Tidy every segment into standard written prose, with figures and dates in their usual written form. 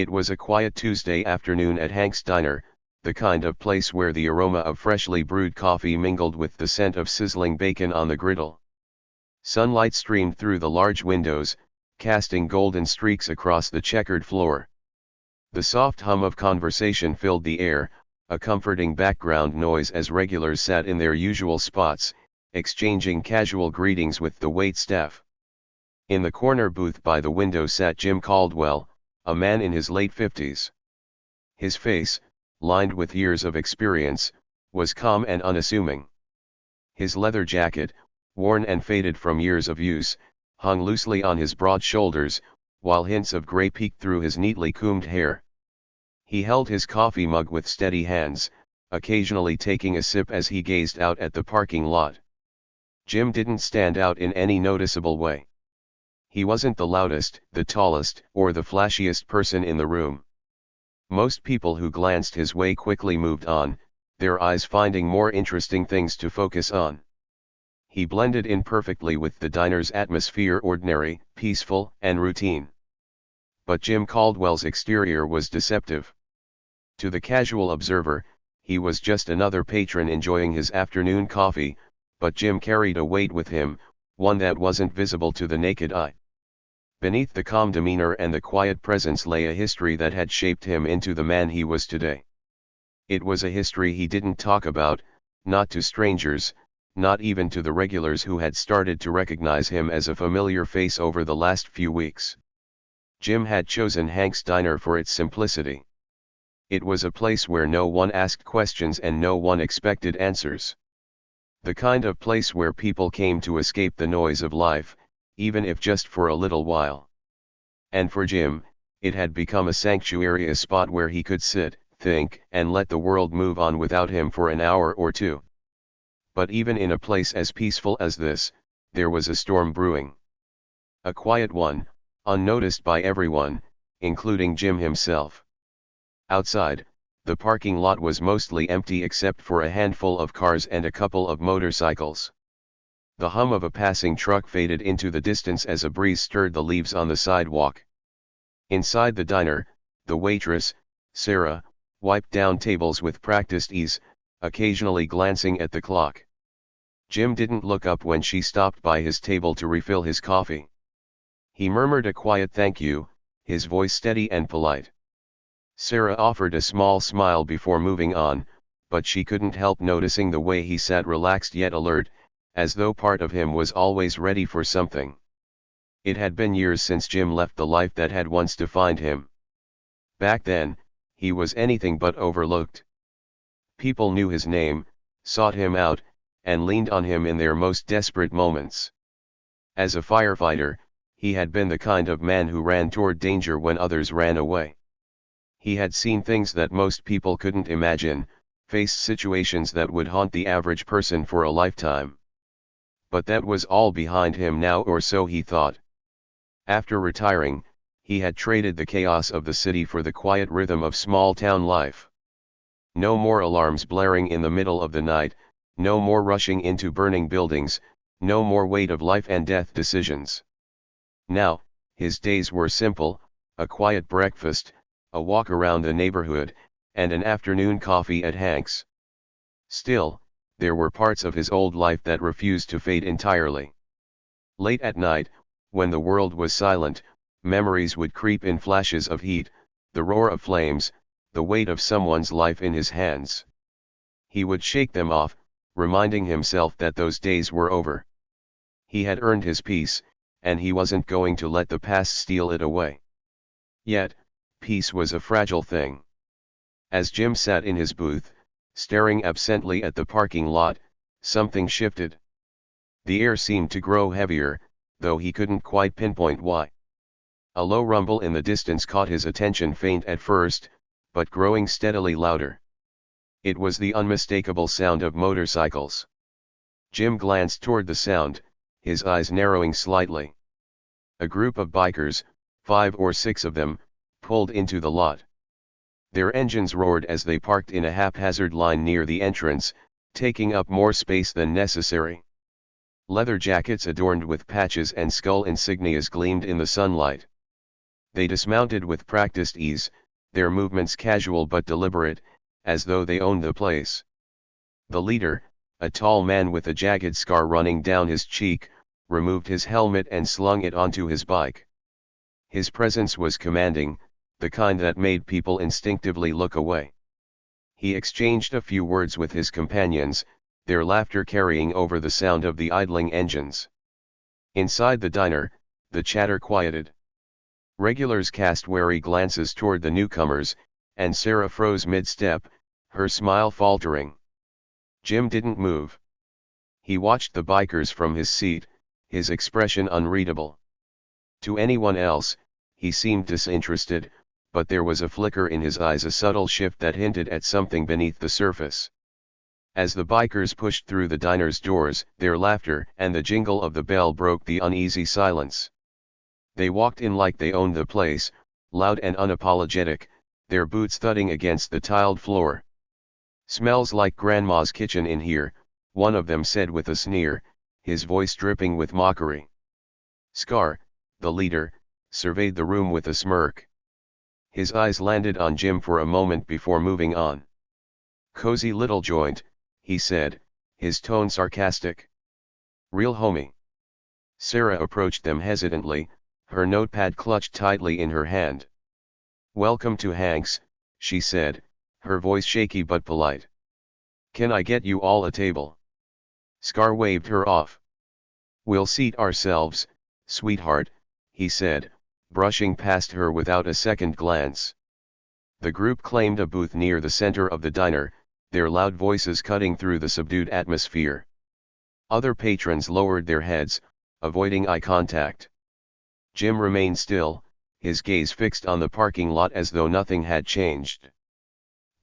It was a quiet Tuesday afternoon at Hank's Diner, the kind of place where the aroma of freshly brewed coffee mingled with the scent of sizzling bacon on the griddle. Sunlight streamed through the large windows, casting golden streaks across the checkered floor. The soft hum of conversation filled the air, a comforting background noise as regulars sat in their usual spots, exchanging casual greetings with the waitstaff. In the corner booth by the window sat Jim Caldwell, a man in his late 50s. His face, lined with years of experience, was calm and unassuming. His leather jacket, worn and faded from years of use, hung loosely on his broad shoulders, while hints of gray peeked through his neatly combed hair. He held his coffee mug with steady hands, occasionally taking a sip as he gazed out at the parking lot. Jim didn't stand out in any noticeable way. He wasn't the loudest, the tallest, or the flashiest person in the room. Most people who glanced his way quickly moved on, their eyes finding more interesting things to focus on. He blended in perfectly with the diner's atmosphere, ordinary, peaceful, and routine. But Jim Caldwell's exterior was deceptive. To the casual observer, he was just another patron enjoying his afternoon coffee, but Jim carried a weight with him, one that wasn't visible to the naked eye. Beneath the calm demeanor and the quiet presence lay a history that had shaped him into the man he was today. It was a history he didn't talk about, not to strangers, not even to the regulars who had started to recognize him as a familiar face over the last few weeks. Jim had chosen Hank's Diner for its simplicity. It was a place where no one asked questions and no one expected answers. The kind of place where people came to escape the noise of life, even if just for a little while. And for Jim, it had become a sanctuary, a spot where he could sit, think, and let the world move on without him for an hour or two. But even in a place as peaceful as this, there was a storm brewing. A quiet one, unnoticed by everyone, including Jim himself. Outside, the parking lot was mostly empty except for a handful of cars and a couple of motorcycles. The hum of a passing truck faded into the distance as a breeze stirred the leaves on the sidewalk. Inside the diner, the waitress, Sarah, wiped down tables with practiced ease, occasionally glancing at the clock. Jim didn't look up when she stopped by his table to refill his coffee. He murmured a quiet thank you, his voice steady and polite. Sarah offered a small smile before moving on, but she couldn't help noticing the way he sat relaxed yet alert, as though part of him was always ready for something. It had been years since Jim left the life that had once defined him. Back then, he was anything but overlooked. People knew his name, sought him out, and leaned on him in their most desperate moments. As a firefighter, he had been the kind of man who ran toward danger when others ran away. He had seen things that most people couldn't imagine, faced situations that would haunt the average person for a lifetime. But that was all behind him now, or so he thought. After retiring, he had traded the chaos of the city for the quiet rhythm of small-town life. No more alarms blaring in the middle of the night, no more rushing into burning buildings, no more weight of life and death decisions. Now, his days were simple, a quiet breakfast, a walk around the neighborhood, and an afternoon coffee at Hank's. Still, there were parts of his old life that refused to fade entirely. Late at night, when the world was silent, memories would creep in flashes of heat, the roar of flames, the weight of someone's life in his hands. He would shake them off, reminding himself that those days were over. He had earned his peace, and he wasn't going to let the past steal it away. Yet, peace was a fragile thing. As Jim sat in his booth, staring absently at the parking lot, something shifted. The air seemed to grow heavier, though he couldn't quite pinpoint why. A low rumble in the distance caught his attention, faint at first, but growing steadily louder. It was the unmistakable sound of motorcycles. Jim glanced toward the sound, his eyes narrowing slightly. A group of bikers, 5 or 6 of them, pulled into the lot. Their engines roared as they parked in a haphazard line near the entrance, taking up more space than necessary. Leather jackets adorned with patches and skull insignias gleamed in the sunlight. They dismounted with practiced ease, their movements casual but deliberate, as though they owned the place. The leader, a tall man with a jagged scar running down his cheek, removed his helmet and slung it onto his bike. His presence was commanding, the kind that made people instinctively look away. He exchanged a few words with his companions, their laughter carrying over the sound of the idling engines. Inside the diner, the chatter quieted. Regulars cast wary glances toward the newcomers, and Sarah froze mid-step, her smile faltering. Jim didn't move. He watched the bikers from his seat, his expression unreadable. To anyone else, he seemed disinterested, but there was a flicker in his eyes, a subtle shift that hinted at something beneath the surface. As the bikers pushed through the diner's doors, their laughter and the jingle of the bell broke the uneasy silence. They walked in like they owned the place, loud and unapologetic, their boots thudding against the tiled floor. "Smells like Grandma's kitchen in here," one of them said with a sneer, his voice dripping with mockery. Scar, the leader, surveyed the room with a smirk. His eyes landed on Jim for a moment before moving on. "Cozy little joint," he said, his tone sarcastic. "Real homey." Sarah approached them hesitantly, her notepad clutched tightly in her hand. "Welcome to Hank's," she said, her voice shaky but polite. "Can I get you all a table?" Scar waved her off. "We'll seat ourselves, sweetheart," he said, brushing past her without a second glance. The group claimed a booth near the center of the diner, their loud voices cutting through the subdued atmosphere. Other patrons lowered their heads, avoiding eye contact. Jim remained still, his gaze fixed on the parking lot as though nothing had changed.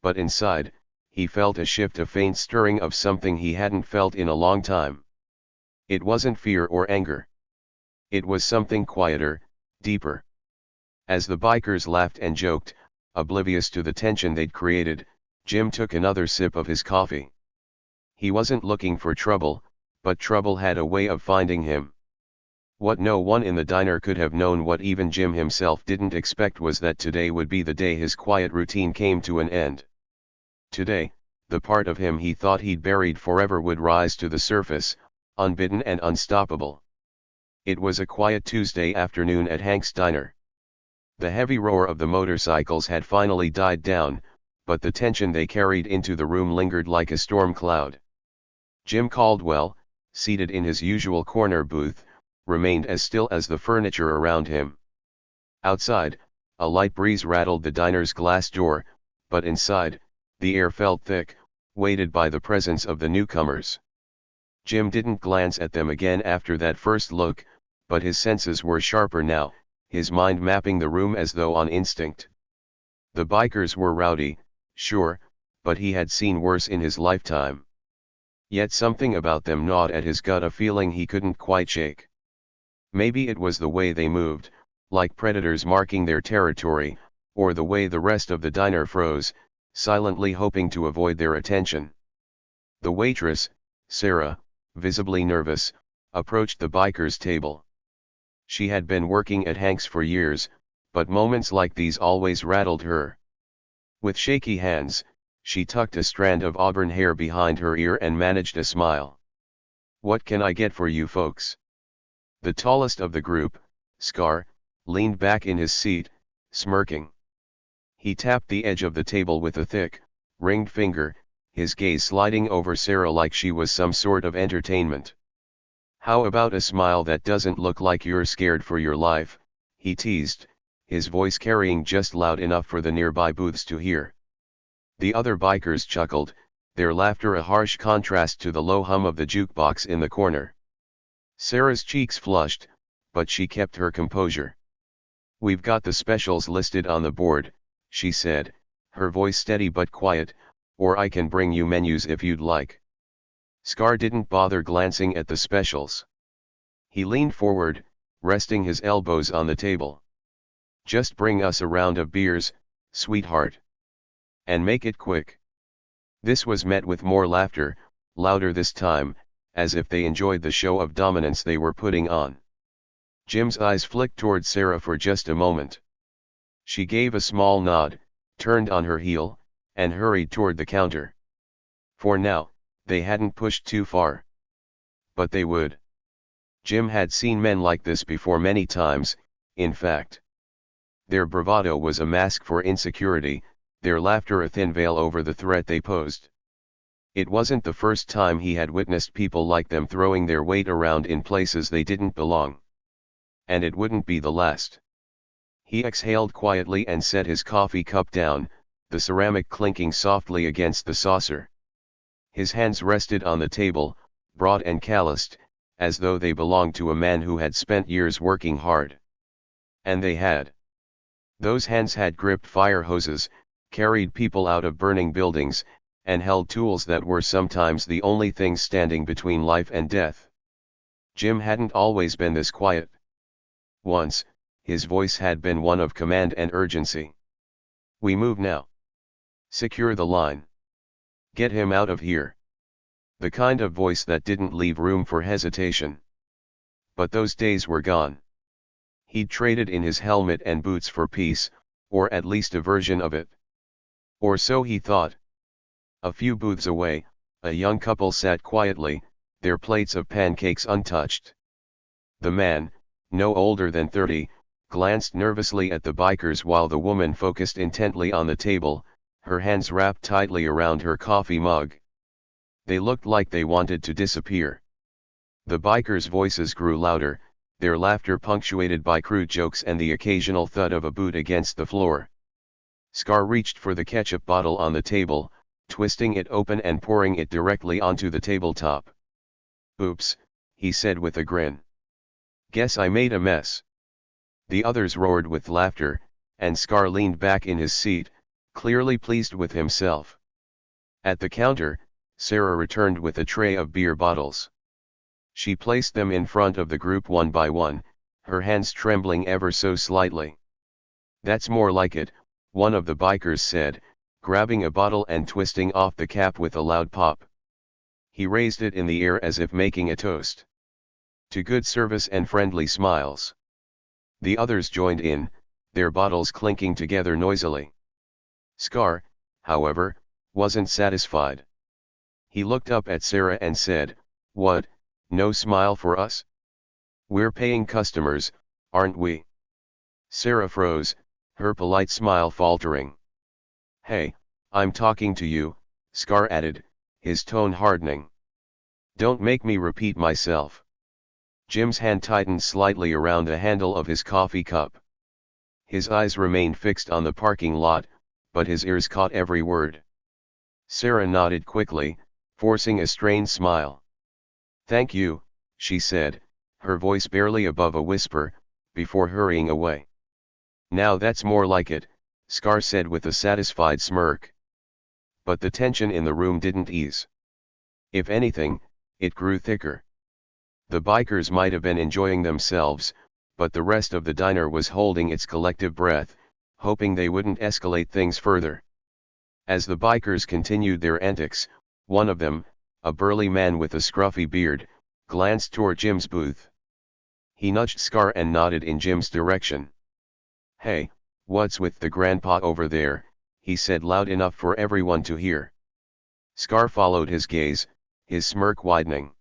But inside, he felt a shift, a faint stirring of something he hadn't felt in a long time. It wasn't fear or anger. It was something quieter, deeper. As the bikers laughed and joked, oblivious to the tension they'd created, Jim took another sip of his coffee. He wasn't looking for trouble, but trouble had a way of finding him. What no one in the diner could have known, what even Jim himself didn't expect, was that today would be the day his quiet routine came to an end. Today, the part of him he thought he'd buried forever would rise to the surface, unbidden and unstoppable. It was a quiet Tuesday afternoon at Hank's diner. The heavy roar of the motorcycles had finally died down, but the tension they carried into the room lingered like a storm cloud. Jim Caldwell, seated in his usual corner booth, remained as still as the furniture around him. Outside, a light breeze rattled the diner's glass door, but inside, the air felt thick, weighted by the presence of the newcomers. Jim didn't glance at them again after that first look, but his senses were sharper now, his mind mapping the room as though on instinct. The bikers were rowdy, sure, but he had seen worse in his lifetime. Yet something about them gnawed at his gut, a feeling he couldn't quite shake. Maybe it was the way they moved, like predators marking their territory, or the way the rest of the diner froze, silently hoping to avoid their attention. The waitress, Sarah, visibly nervous, approached the bikers' table. She had been working at Hank's for years, but moments like these always rattled her. With shaky hands, she tucked a strand of auburn hair behind her ear and managed a smile. "What can I get for you folks?" The tallest of the group, Scar, leaned back in his seat, smirking. He tapped the edge of the table with a thick, ringed finger, his gaze sliding over Sarah like she was some sort of entertainment. "How about a smile that doesn't look like you're scared for your life?" he teased, his voice carrying just loud enough for the nearby booths to hear. The other bikers chuckled, their laughter a harsh contrast to the low hum of the jukebox in the corner. Sarah's cheeks flushed, but she kept her composure. "We've got the specials listed on the board," she said, her voice steady but quiet, "or I can bring you menus if you'd like." Scar didn't bother glancing at the specials. He leaned forward, resting his elbows on the table. "Just bring us a round of beers, sweetheart. And make it quick." This was met with more laughter, louder this time, as if they enjoyed the show of dominance they were putting on. Jim's eyes flicked toward Sarah for just a moment. She gave a small nod, turned on her heel, and hurried toward the counter. For now, they hadn't pushed too far. But they would. Jim had seen men like this before many times, in fact. Their bravado was a mask for insecurity, their laughter a thin veil over the threat they posed. It wasn't the first time he had witnessed people like them throwing their weight around in places they didn't belong. And it wouldn't be the last. He exhaled quietly and set his coffee cup down, the ceramic clinking softly against the saucer. His hands rested on the table, broad and calloused, as though they belonged to a man who had spent years working hard. And they had. Those hands had gripped fire hoses, carried people out of burning buildings, and held tools that were sometimes the only things standing between life and death. Jim hadn't always been this quiet. Once, his voice had been one of command and urgency. We move now. Secure the line. Get him out of here. The kind of voice that didn't leave room for hesitation. But those days were gone. He'd traded in his helmet and boots for peace, or at least a version of it. Or so he thought. A few booths away, a young couple sat quietly, their plates of pancakes untouched. The man, no older than 30, glanced nervously at the bikers while the woman focused intently on the table, her hands wrapped tightly around her coffee mug. They looked like they wanted to disappear. The bikers' voices grew louder, their laughter punctuated by crude jokes and the occasional thud of a boot against the floor. Scar reached for the ketchup bottle on the table, twisting it open and pouring it directly onto the tabletop. "Oops," he said with a grin. "Guess I made a mess." The others roared with laughter, and Scar leaned back in his seat, clearly pleased with himself. At the counter, Sarah returned with a tray of beer bottles. She placed them in front of the group one by one, her hands trembling ever so slightly. "That's more like it," one of the bikers said, grabbing a bottle and twisting off the cap with a loud pop. He raised it in the air as if making a toast. "To good service and friendly smiles." The others joined in, their bottles clinking together noisily. Scar, however, wasn't satisfied. He looked up at Sarah and said, "What, no smile for us? We're paying customers, aren't we?" Sarah froze, her polite smile faltering. "Hey, I'm talking to you," Scar added, his tone hardening. "Don't make me repeat myself." Jim's hand tightened slightly around the handle of his coffee cup. His eyes remained fixed on the parking lot, but his ears caught every word. Sarah nodded quickly, forcing a strained smile. "Thank you," she said, her voice barely above a whisper, before hurrying away. "Now that's more like it," Scar said with a satisfied smirk. But the tension in the room didn't ease. If anything, it grew thicker. The bikers might have been enjoying themselves, but the rest of the diner was holding its collective breath, hoping they wouldn't escalate things further. As the bikers continued their antics, one of them, a burly man with a scruffy beard, glanced toward Jim's booth. He nudged Scar and nodded in Jim's direction. "Hey, what's with the grandpa over there?" he said loud enough for everyone to hear. Scar followed his gaze, his smirk widening.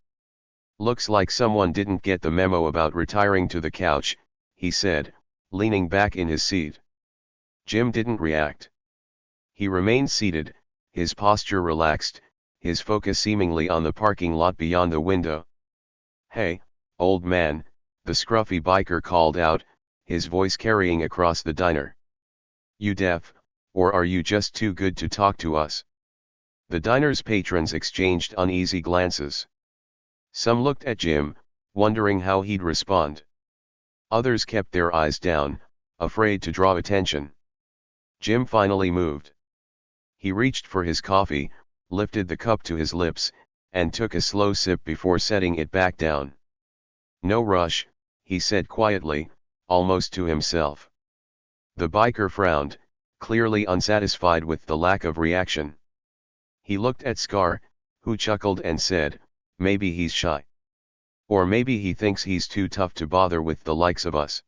"Looks like someone didn't get the memo about retiring to the couch," he said, leaning back in his seat. Jim didn't react. He remained seated, his posture relaxed, his focus seemingly on the parking lot beyond the window. "Hey, old man," the scruffy biker called out, his voice carrying across the diner. "You deaf, or are you just too good to talk to us?" The diner's patrons exchanged uneasy glances. Some looked at Jim, wondering how he'd respond. Others kept their eyes down, afraid to draw attention. Jim finally moved. He reached for his coffee, lifted the cup to his lips, and took a slow sip before setting it back down. "No rush," he said quietly, almost to himself. The biker frowned, clearly unsatisfied with the lack of reaction. He looked at Scar, who chuckled and said, "Maybe he's shy. Or maybe he thinks he's too tough to bother with the likes of us."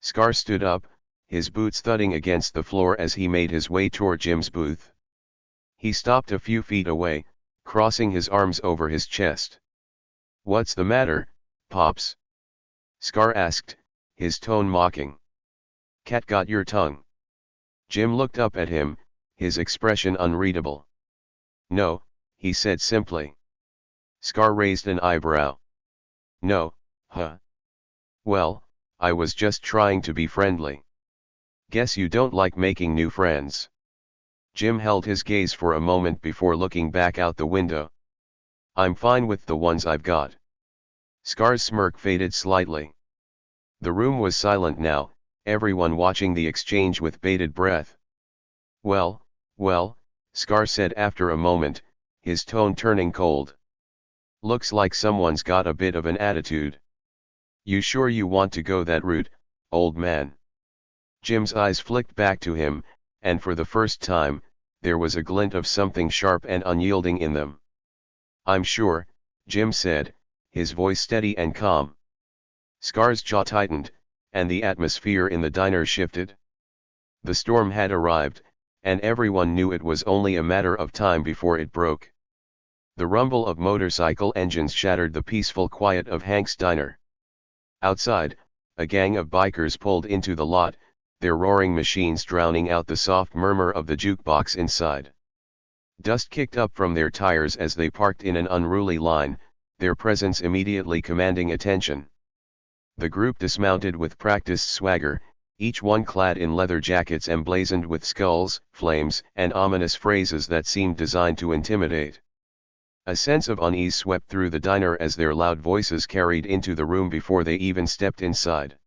Scar stood up, his boots thudding against the floor as he made his way toward Jim's booth. He stopped a few feet away, crossing his arms over his chest. "What's the matter, Pops?" Scar asked, his tone mocking. "Cat got your tongue?" Jim looked up at him, his expression unreadable. "No," he said simply. Scar raised an eyebrow. "No, huh? Well, I was just trying to be friendly. Guess you don't like making new friends." Jim held his gaze for a moment before looking back out the window. "I'm fine with the ones I've got." Scar's smirk faded slightly. The room was silent now, everyone watching the exchange with bated breath. Well, Scar said after a moment, his tone turning cold. "Looks like someone's got a bit of an attitude. You sure you want to go that route, old man?" Jim's eyes flicked back to him, and for the first time, there was a glint of something sharp and unyielding in them. "I'm sure," Jim said, his voice steady and calm. Scar's jaw tightened, and the atmosphere in the diner shifted. The storm had arrived, and everyone knew it was only a matter of time before it broke. The rumble of motorcycle engines shattered the peaceful quiet of Hank's diner. Outside, a gang of bikers pulled into the lot, their roaring machines drowning out the soft murmur of the jukebox inside. Dust kicked up from their tires as they parked in an unruly line, their presence immediately commanding attention. The group dismounted with practiced swagger, each one clad in leather jackets emblazoned with skulls, flames, and ominous phrases that seemed designed to intimidate. A sense of unease swept through the diner as their loud voices carried into the room before they even stepped inside.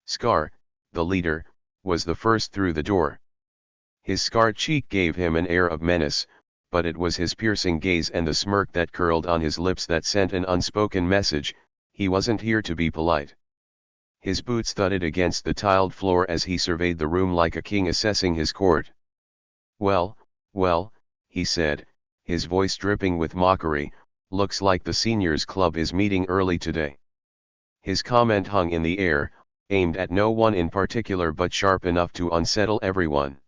Scar, the leader, was the first through the door. His scarred cheek gave him an air of menace, but it was his piercing gaze and the smirk that curled on his lips that sent an unspoken message: he wasn't here to be polite. His boots thudded against the tiled floor as he surveyed the room like a king assessing his court. Well, he said, his voice dripping with mockery, "looks like the seniors club is meeting early today." His comment hung in the air, aimed at no one in particular but sharp enough to unsettle everyone.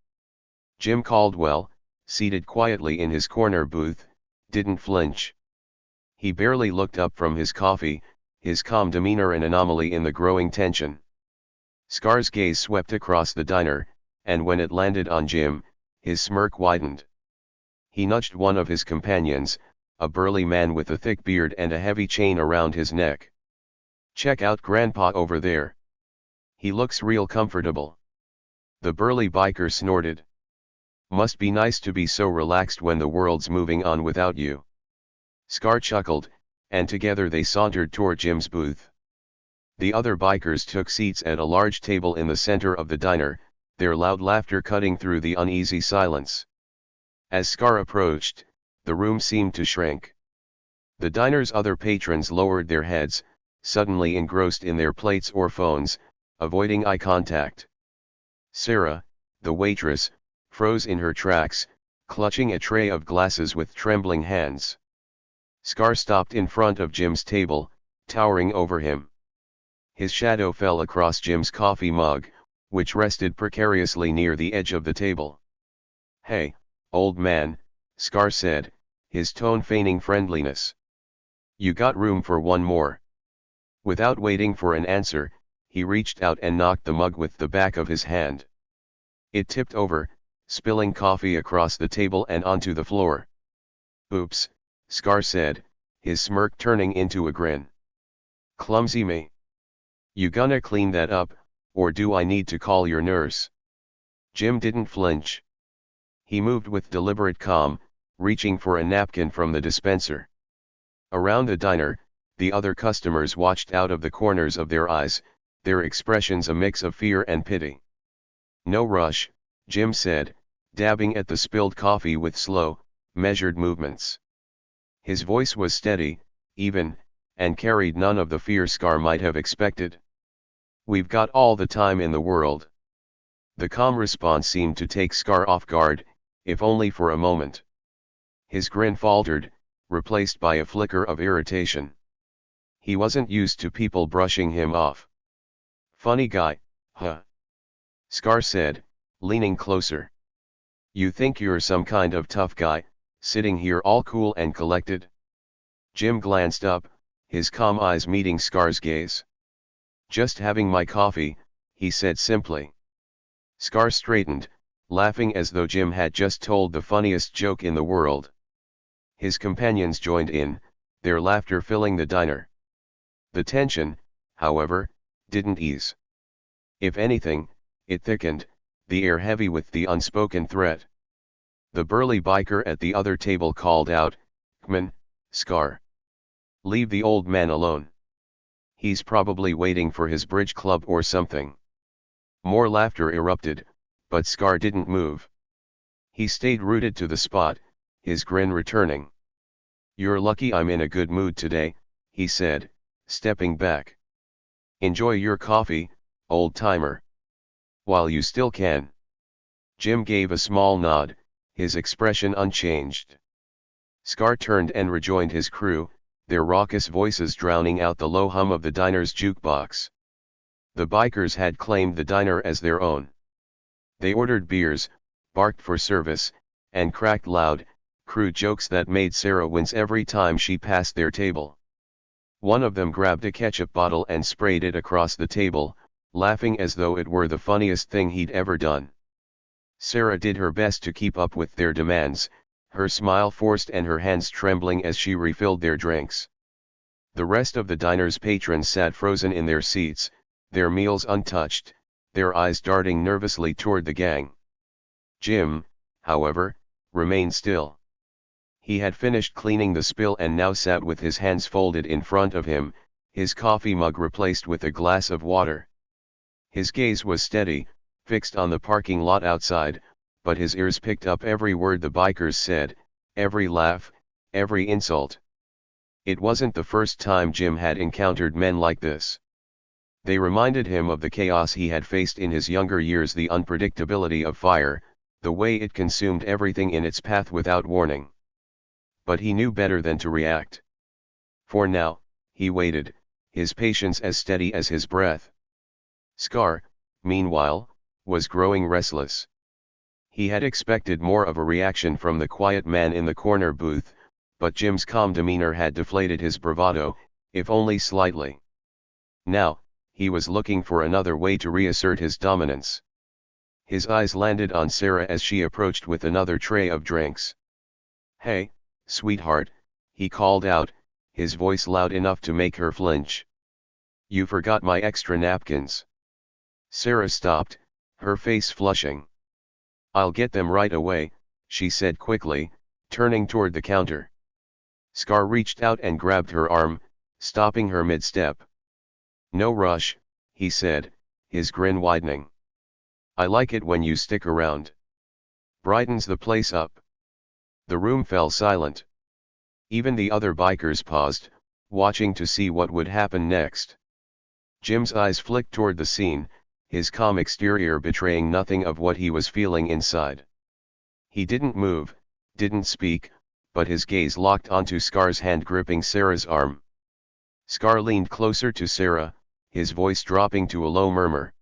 Jim Caldwell, seated quietly in his corner booth, didn't flinch. He barely looked up from his coffee, his calm demeanor an anomaly in the growing tension. Scar's gaze swept across the diner, and when it landed on Jim, his smirk widened. He nudged one of his companions, a burly man with a thick beard and a heavy chain around his neck. "Check out Grandpa over there. He looks real comfortable." The burly biker snorted. "Must be nice to be so relaxed when the world's moving on without you." Scar chuckled, and together they sauntered toward Jim's booth. The other bikers took seats at a large table in the center of the diner, their loud laughter cutting through the uneasy silence. As Scar approached, the room seemed to shrink. The diner's other patrons lowered their heads, suddenly engrossed in their plates or phones, avoiding eye contact. Sarah, the waitress, froze in her tracks, clutching a tray of glasses with trembling hands. Scar stopped in front of Jim's table, towering over him. His shadow fell across Jim's coffee mug, which rested precariously near the edge of the table. "Hey, old man," Scar said, his tone feigning friendliness. "You got room for one more?" Without waiting for an answer, he reached out and knocked the mug with the back of his hand. It tipped over, spilling coffee across the table and onto the floor. "Oops," Scar said, his smirk turning into a grin. "Clumsy me. You gonna clean that up, or do I need to call your nurse?" Jim didn't flinch. He moved with deliberate calm, reaching for a napkin from the dispenser. Around the diner, the other customers watched out of the corners of their eyes, their expressions a mix of fear and pity. "No rush," Jim said, dabbing at the spilled coffee with slow, measured movements. His voice was steady, even, and carried none of the fear Scar might have expected. "We've got all the time in the world." The calm response seemed to take Scar off guard, if only for a moment. His grin faltered, replaced by a flicker of irritation. He wasn't used to people brushing him off. "Funny guy, huh?" Scar said, leaning closer. You think you're some kind of tough guy, sitting here all cool and collected? Jim glanced up, his calm eyes meeting Scar's gaze. Just having my coffee, he said simply. Scar straightened, laughing as though Jim had just told the funniest joke in the world. His companions joined in, their laughter filling the diner. The tension, however, didn't ease. If anything, it thickened, the air heavy with the unspoken threat. The burly biker at the other table called out, "Kman, Scar. Leave the old man alone. He's probably waiting for his bridge club or something." More laughter erupted, but Scar didn't move. He stayed rooted to the spot, his grin returning. "You're lucky I'm in a good mood today," he said, stepping back. "Enjoy your coffee, old-timer. While you still can." Jim gave a small nod, his expression unchanged. Scar turned and rejoined his crew, their raucous voices drowning out the low hum of the diner's jukebox. The bikers had claimed the diner as their own. They ordered beers, barked for service, and cracked loud, crude jokes that made Sarah wince every time she passed their table. One of them grabbed a ketchup bottle and sprayed it across the table, laughing as though it were the funniest thing he'd ever done. Sarah did her best to keep up with their demands, her smile forced and her hands trembling as she refilled their drinks. The rest of the diner's patrons sat frozen in their seats, their meals untouched, their eyes darting nervously toward the gang. Jim, however, remained still. He had finished cleaning the spill and now sat with his hands folded in front of him, his coffee mug replaced with a glass of water. His gaze was steady, fixed on the parking lot outside, but his ears picked up every word the bikers said, every laugh, every insult. It wasn't the first time Jim had encountered men like this. They reminded him of the chaos he had faced in his younger years, the unpredictability of fire, the way it consumed everything in its path without warning. But he knew better than to react. For now, he waited, his patience as steady as his breath. Scar, meanwhile, was growing restless. He had expected more of a reaction from the quiet man in the corner booth, but Jim's calm demeanor had deflated his bravado, if only slightly. Now, he was looking for another way to reassert his dominance. His eyes landed on Sarah as she approached with another tray of drinks. "Hey, sweetheart," he called out, his voice loud enough to make her flinch. "You forgot my extra napkins." Sarah stopped, her face flushing. "I'll get them right away," she said quickly, turning toward the counter. Scar reached out and grabbed her arm, stopping her mid-step. "No rush," he said, his grin widening. "I like it when you stick around. Brightens the place up." The room fell silent. Even the other bikers paused, watching to see what would happen next. Jim's eyes flicked toward the scene, his calm exterior betraying nothing of what he was feeling inside. He didn't move, didn't speak, but his gaze locked onto Scar's hand gripping Sarah's arm. Scar leaned closer to Sarah, his voice dropping to a low murmur.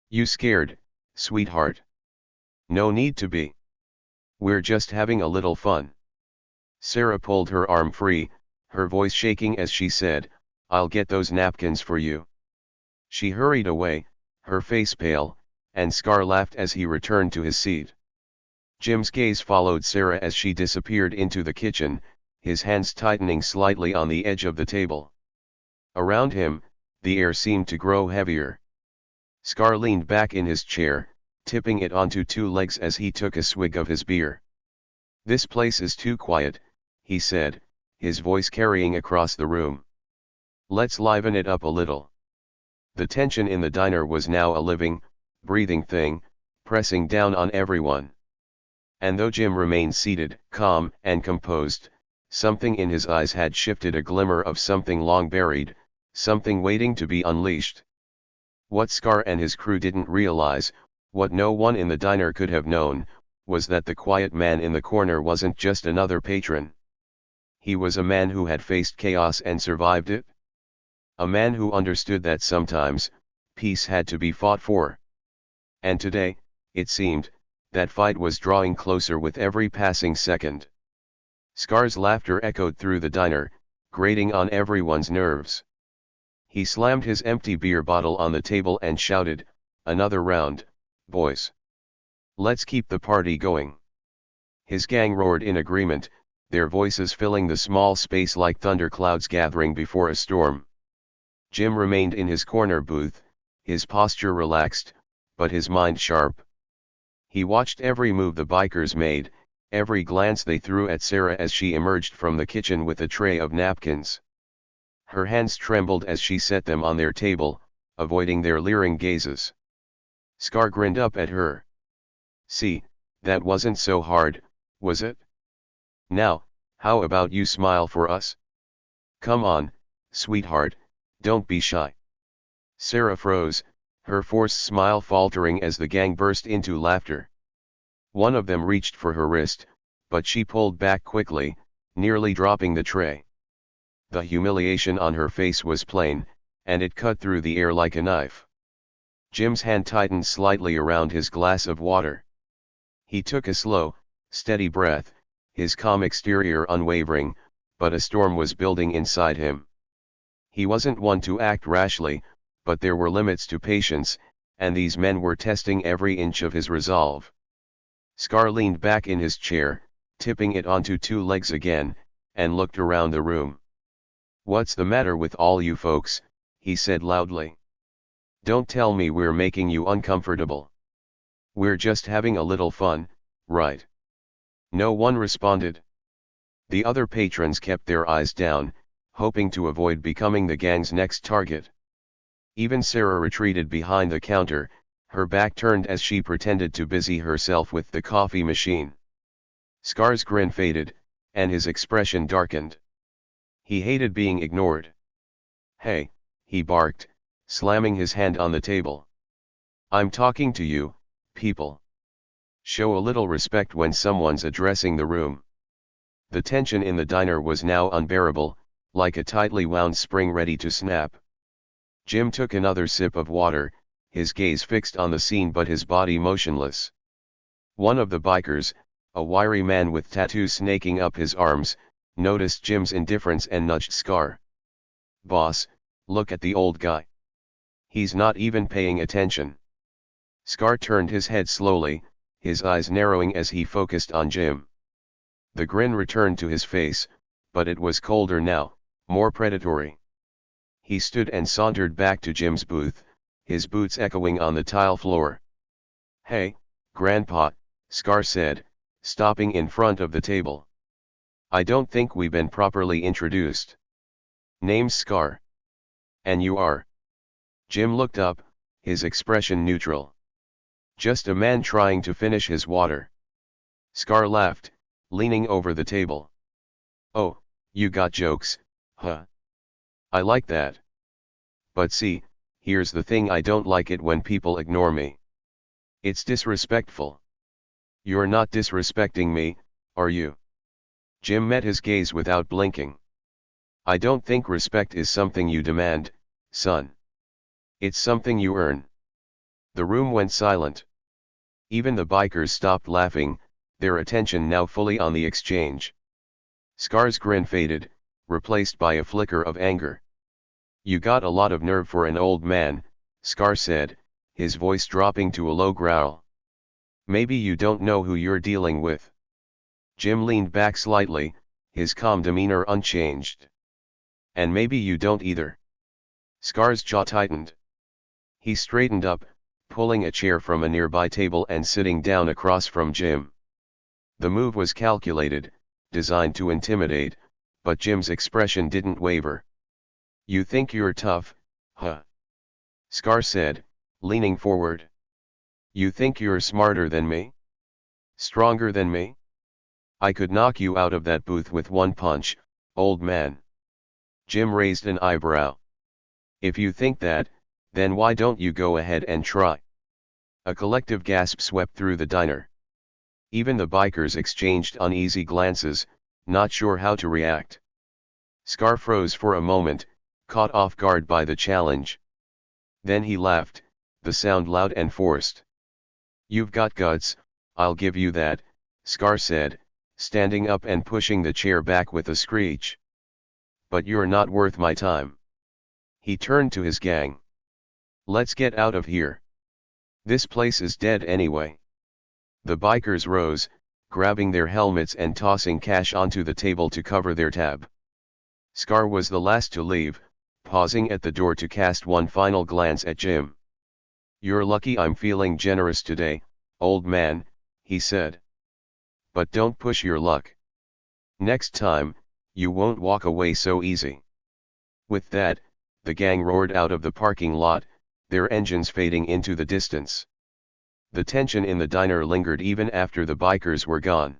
"You scared, sweetheart? No need to be. We're just having a little fun." Sarah pulled her arm free, her voice shaking as she said, "I'll get those napkins for you." She hurried away, her face pale, and Scar laughed as he returned to his seat. Jim's gaze followed Sarah as she disappeared into the kitchen, his hands tightening slightly on the edge of the table. Around him, the air seemed to grow heavier. Scar leaned back in his chair, tipping it onto two legs as he took a swig of his beer. "This place is too quiet," he said, his voice carrying across the room. "Let's liven it up a little." The tension in the diner was now a living, breathing thing, pressing down on everyone. And though Jim remained seated, calm and composed, something in his eyes had shifted, a glimmer of something long buried, something waiting to be unleashed. What Scar and his crew didn't realize, what no one in the diner could have known, was that the quiet man in the corner wasn't just another patron. He was a man who had faced chaos and survived it. A man who understood that sometimes, peace had to be fought for. And today, it seemed, that fight was drawing closer with every passing second. Scar's laughter echoed through the diner, grating on everyone's nerves. He slammed his empty beer bottle on the table and shouted, "Another round, boys. Let's keep the party going." His gang roared in agreement, their voices filling the small space like thunderclouds gathering before a storm. Jim remained in his corner booth, his posture relaxed, but his mind sharp. He watched every move the bikers made, every glance they threw at Sarah as she emerged from the kitchen with a tray of napkins. Her hands trembled as she set them on their table, avoiding their leering gazes. Scar grinned up at her. "See, that wasn't so hard, was it? Now, how about you smile for us? Come on, sweetheart, don't be shy." Sarah froze, her forced smile faltering as the gang burst into laughter. One of them reached for her wrist, but she pulled back quickly, nearly dropping the tray. The humiliation on her face was plain, and it cut through the air like a knife. Jim's hand tightened slightly around his glass of water. He took a slow, steady breath, his calm exterior unwavering, but a storm was building inside him. He wasn't one to act rashly, but there were limits to patience, and these men were testing every inch of his resolve. Scar leaned back in his chair, tipping it onto two legs again, and looked around the room. "What's the matter with all you folks?" he said loudly. "Don't tell me we're making you uncomfortable. We're just having a little fun, right?" No one responded. The other patrons kept their eyes down, hoping to avoid becoming the gang's next target. Even Sarah retreated behind the counter, her back turned as she pretended to busy herself with the coffee machine. Scar's grin faded, and his expression darkened. He hated being ignored. "Hey," he barked, slamming his hand on the table. "I'm talking to you, people. Show a little respect when someone's addressing the room." The tension in the diner was now unbearable, like a tightly wound spring ready to snap. Jim took another sip of water, his gaze fixed on the scene but his body motionless. One of the bikers, a wiry man with tattoos snaking up his arms, noticed Jim's indifference and nudged Scar. "Boss, look at the old guy. He's not even paying attention." Scar turned his head slowly, his eyes narrowing as he focused on Jim. The grin returned to his face, but it was colder now, more predatory. He stood and sauntered back to Jim's booth, his boots echoing on the tile floor. "Hey, Grandpa," Scar said, stopping in front of the table. "I don't think we've been properly introduced. Name's Scar. And you are?" Jim looked up, his expression neutral. "Just a man trying to finish his water." Scar laughed, leaning over the table. "Oh, you got jokes, huh? I like that. But see, here's the thing, I don't like it when people ignore me. It's disrespectful." "You're not disrespecting me, are you?" Jim met his gaze without blinking. "I don't think respect is something you demand, son. It's something you earn." The room went silent. Even the bikers stopped laughing, their attention now fully on the exchange. Scar's grin faded, replaced by a flicker of anger. "You got a lot of nerve for an old man," Scar said, his voice dropping to a low growl. "Maybe you don't know who you're dealing with." Jim leaned back slightly, his calm demeanor unchanged. "And maybe you don't either." Scar's jaw tightened. He straightened up, pulling a chair from a nearby table and sitting down across from Jim. The move was calculated, designed to intimidate, but Jim's expression didn't waver. "You think you're tough, huh?" Scar said, leaning forward. "You think you're smarter than me? Stronger than me? I could knock you out of that booth with one punch, old man." Jim raised an eyebrow. "If you think that, then why don't you go ahead and try?" A collective gasp swept through the diner. Even the bikers exchanged uneasy glances, not sure how to react. Scar froze for a moment, caught off guard by the challenge. Then he laughed, the sound loud and forced. You've got guts, I'll give you that, Scar said, standing up and pushing the chair back with a screech. But you're not worth my time. He turned to his gang. Let's get out of here. This place is dead anyway. The bikers rose, grabbing their helmets and tossing cash onto the table to cover their tab. Scar was the last to leave, pausing at the door to cast one final glance at Jim. You're lucky I'm feeling generous today, old man, he said. But don't push your luck. Next time, you won't walk away so easy. With that, the gang roared out of the parking lot, their engines fading into the distance. The tension in the diner lingered even after the bikers were gone.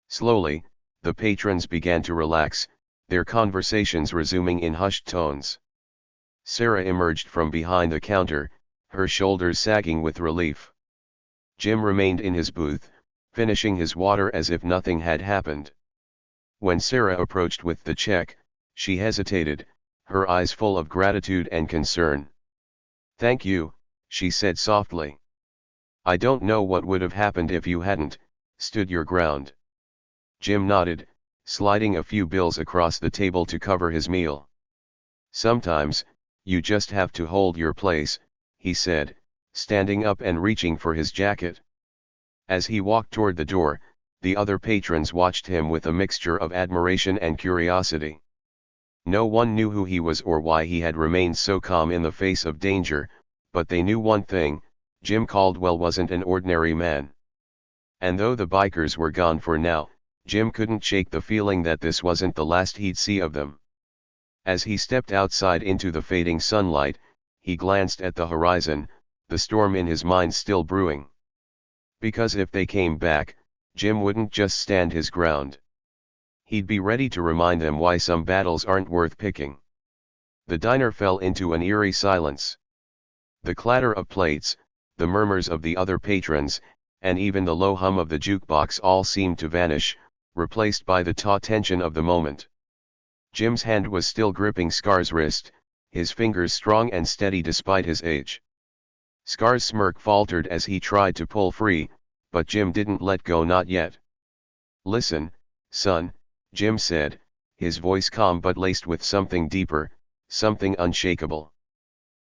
Slowly, the patrons began to relax, their conversations resuming in hushed tones. Sarah emerged from behind the counter, her shoulders sagging with relief. Jim remained in his booth, finishing his water as if nothing had happened. When Sarah approached with the check, she hesitated, her eyes full of gratitude and concern. "Thank you," she said softly. "I don't know what would have happened if you hadn't stood your ground." Jim nodded, sliding a few bills across the table to cover his meal. "Sometimes, you just have to hold your place," he said, standing up and reaching for his jacket. As he walked toward the door, the other patrons watched him with a mixture of admiration and curiosity. No one knew who he was or why he had remained so calm in the face of danger, but they knew one thing: Jim Caldwell wasn't an ordinary man. And though the bikers were gone for now, Jim couldn't shake the feeling that this wasn't the last he'd see of them. As he stepped outside into the fading sunlight, he glanced at the horizon, the storm in his mind still brewing. Because if they came back, Jim wouldn't just stand his ground. He'd be ready to remind them why some battles aren't worth picking. The diner fell into an eerie silence. The clatter of plates, the murmurs of the other patrons, and even the low hum of the jukebox all seemed to vanish, replaced by the taut tension of the moment. Jim's hand was still gripping Scar's wrist, his fingers strong and steady despite his age. Scar's smirk faltered as he tried to pull free, but Jim didn't let go, not yet. "Listen, son," Jim said, his voice calm but laced with something deeper, something unshakable.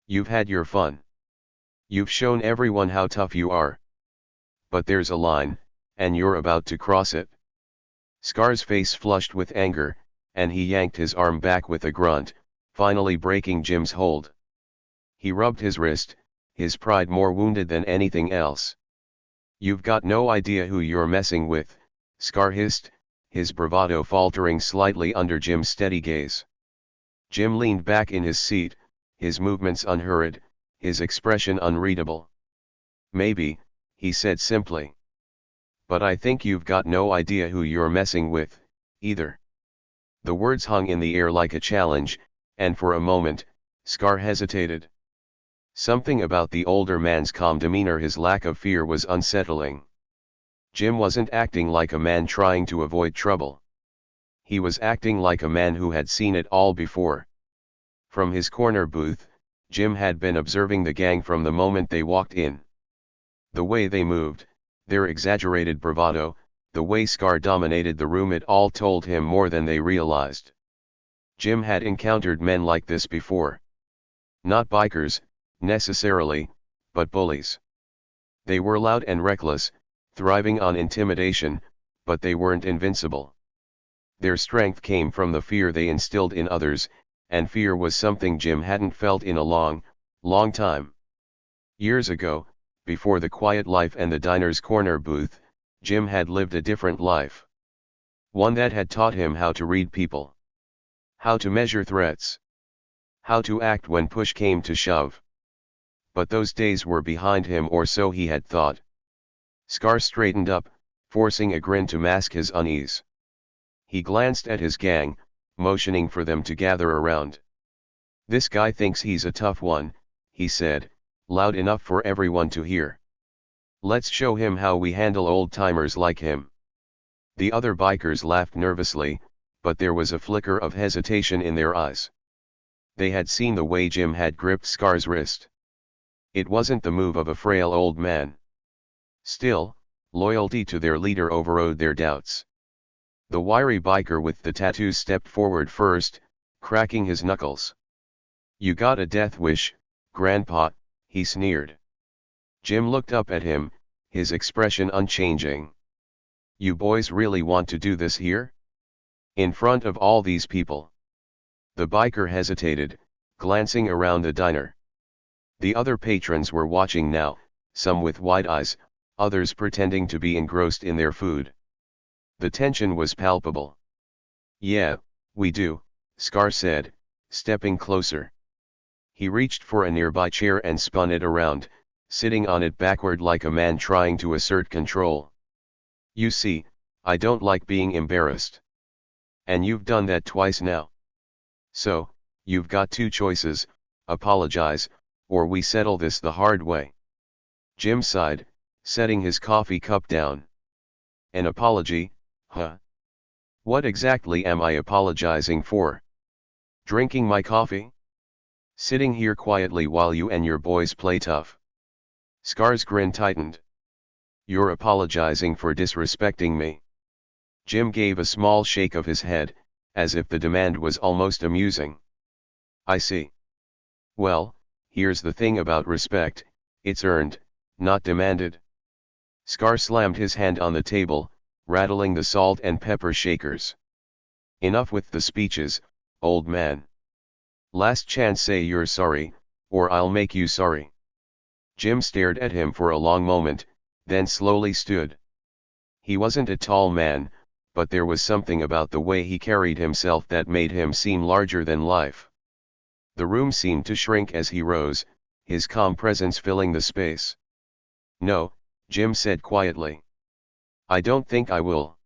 "You've had your fun. You've shown everyone how tough you are. But there's a line, and you're about to cross it." Scar's face flushed with anger, and he yanked his arm back with a grunt, finally breaking Jim's hold. He rubbed his wrist, his pride more wounded than anything else. "You've got no idea who you're messing with," Scar hissed, his bravado faltering slightly under Jim's steady gaze. Jim leaned back in his seat, his movements unhurried, his expression unreadable. "Maybe," he said simply. "But I think you've got no idea who you're messing with, either." The words hung in the air like a challenge, and for a moment, Scar hesitated. Something about the older man's calm demeanor, his lack of fear, was unsettling. Jim wasn't acting like a man trying to avoid trouble. He was acting like a man who had seen it all before. From his corner booth, Jim had been observing the gang from the moment they walked in. The way they moved, their exaggerated bravado, the way Scar dominated the room, it all told him more than they realized. Jim had encountered men like this before. Not bikers, necessarily, but bullies. They were loud and reckless, thriving on intimidation, but they weren't invincible. Their strength came from the fear they instilled in others, and fear was something Jim hadn't felt in a long, long time. Years ago, before the quiet life and the diner's corner booth, Jim had lived a different life. One that had taught him how to read people. How to measure threats. How to act when push came to shove. But those days were behind him, or so he had thought. Scar straightened up, forcing a grin to mask his unease. He glanced at his gang, motioning for them to gather around. "This guy thinks he's a tough one," he said, loud enough for everyone to hear. "Let's show him how we handle old-timers like him." The other bikers laughed nervously, but there was a flicker of hesitation in their eyes. They had seen the way Jim had gripped Scar's wrist. It wasn't the move of a frail old man. Still, loyalty to their leader overrode their doubts. The wiry biker with the tattoos stepped forward first, cracking his knuckles. "You got a death wish, Grandpa," he sneered. Jim looked up at him, his expression unchanging. "You boys really want to do this here? In front of all these people?" The biker hesitated, glancing around the diner. The other patrons were watching now, some with wide eyes, others pretending to be engrossed in their food. The tension was palpable. "Yeah, we do," Scar said, stepping closer. He reached for a nearby chair and spun it around, sitting on it backward like a man trying to assert control. "You see, I don't like being embarrassed. And you've done that twice now. So, you've got two choices: apologize, or we settle this the hard way." Jim sighed, setting his coffee cup down. "An apology, huh? What exactly am I apologizing for? Drinking my coffee? Sitting here quietly while you and your boys play tough?" Scar's grin tightened. "You're apologizing for disrespecting me." Jim gave a small shake of his head, as if the demand was almost amusing. "I see. Well, here's the thing about respect: it's earned, not demanded." Scar slammed his hand on the table, rattling the salt and pepper shakers. "Enough with the speeches, old man. Last chance, say you're sorry, or I'll make you sorry." Jim stared at him for a long moment, then slowly stood. He wasn't a tall man, but there was something about the way he carried himself that made him seem larger than life. The room seemed to shrink as he rose, his calm presence filling the space. "No," Jim said quietly. "I don't think I will."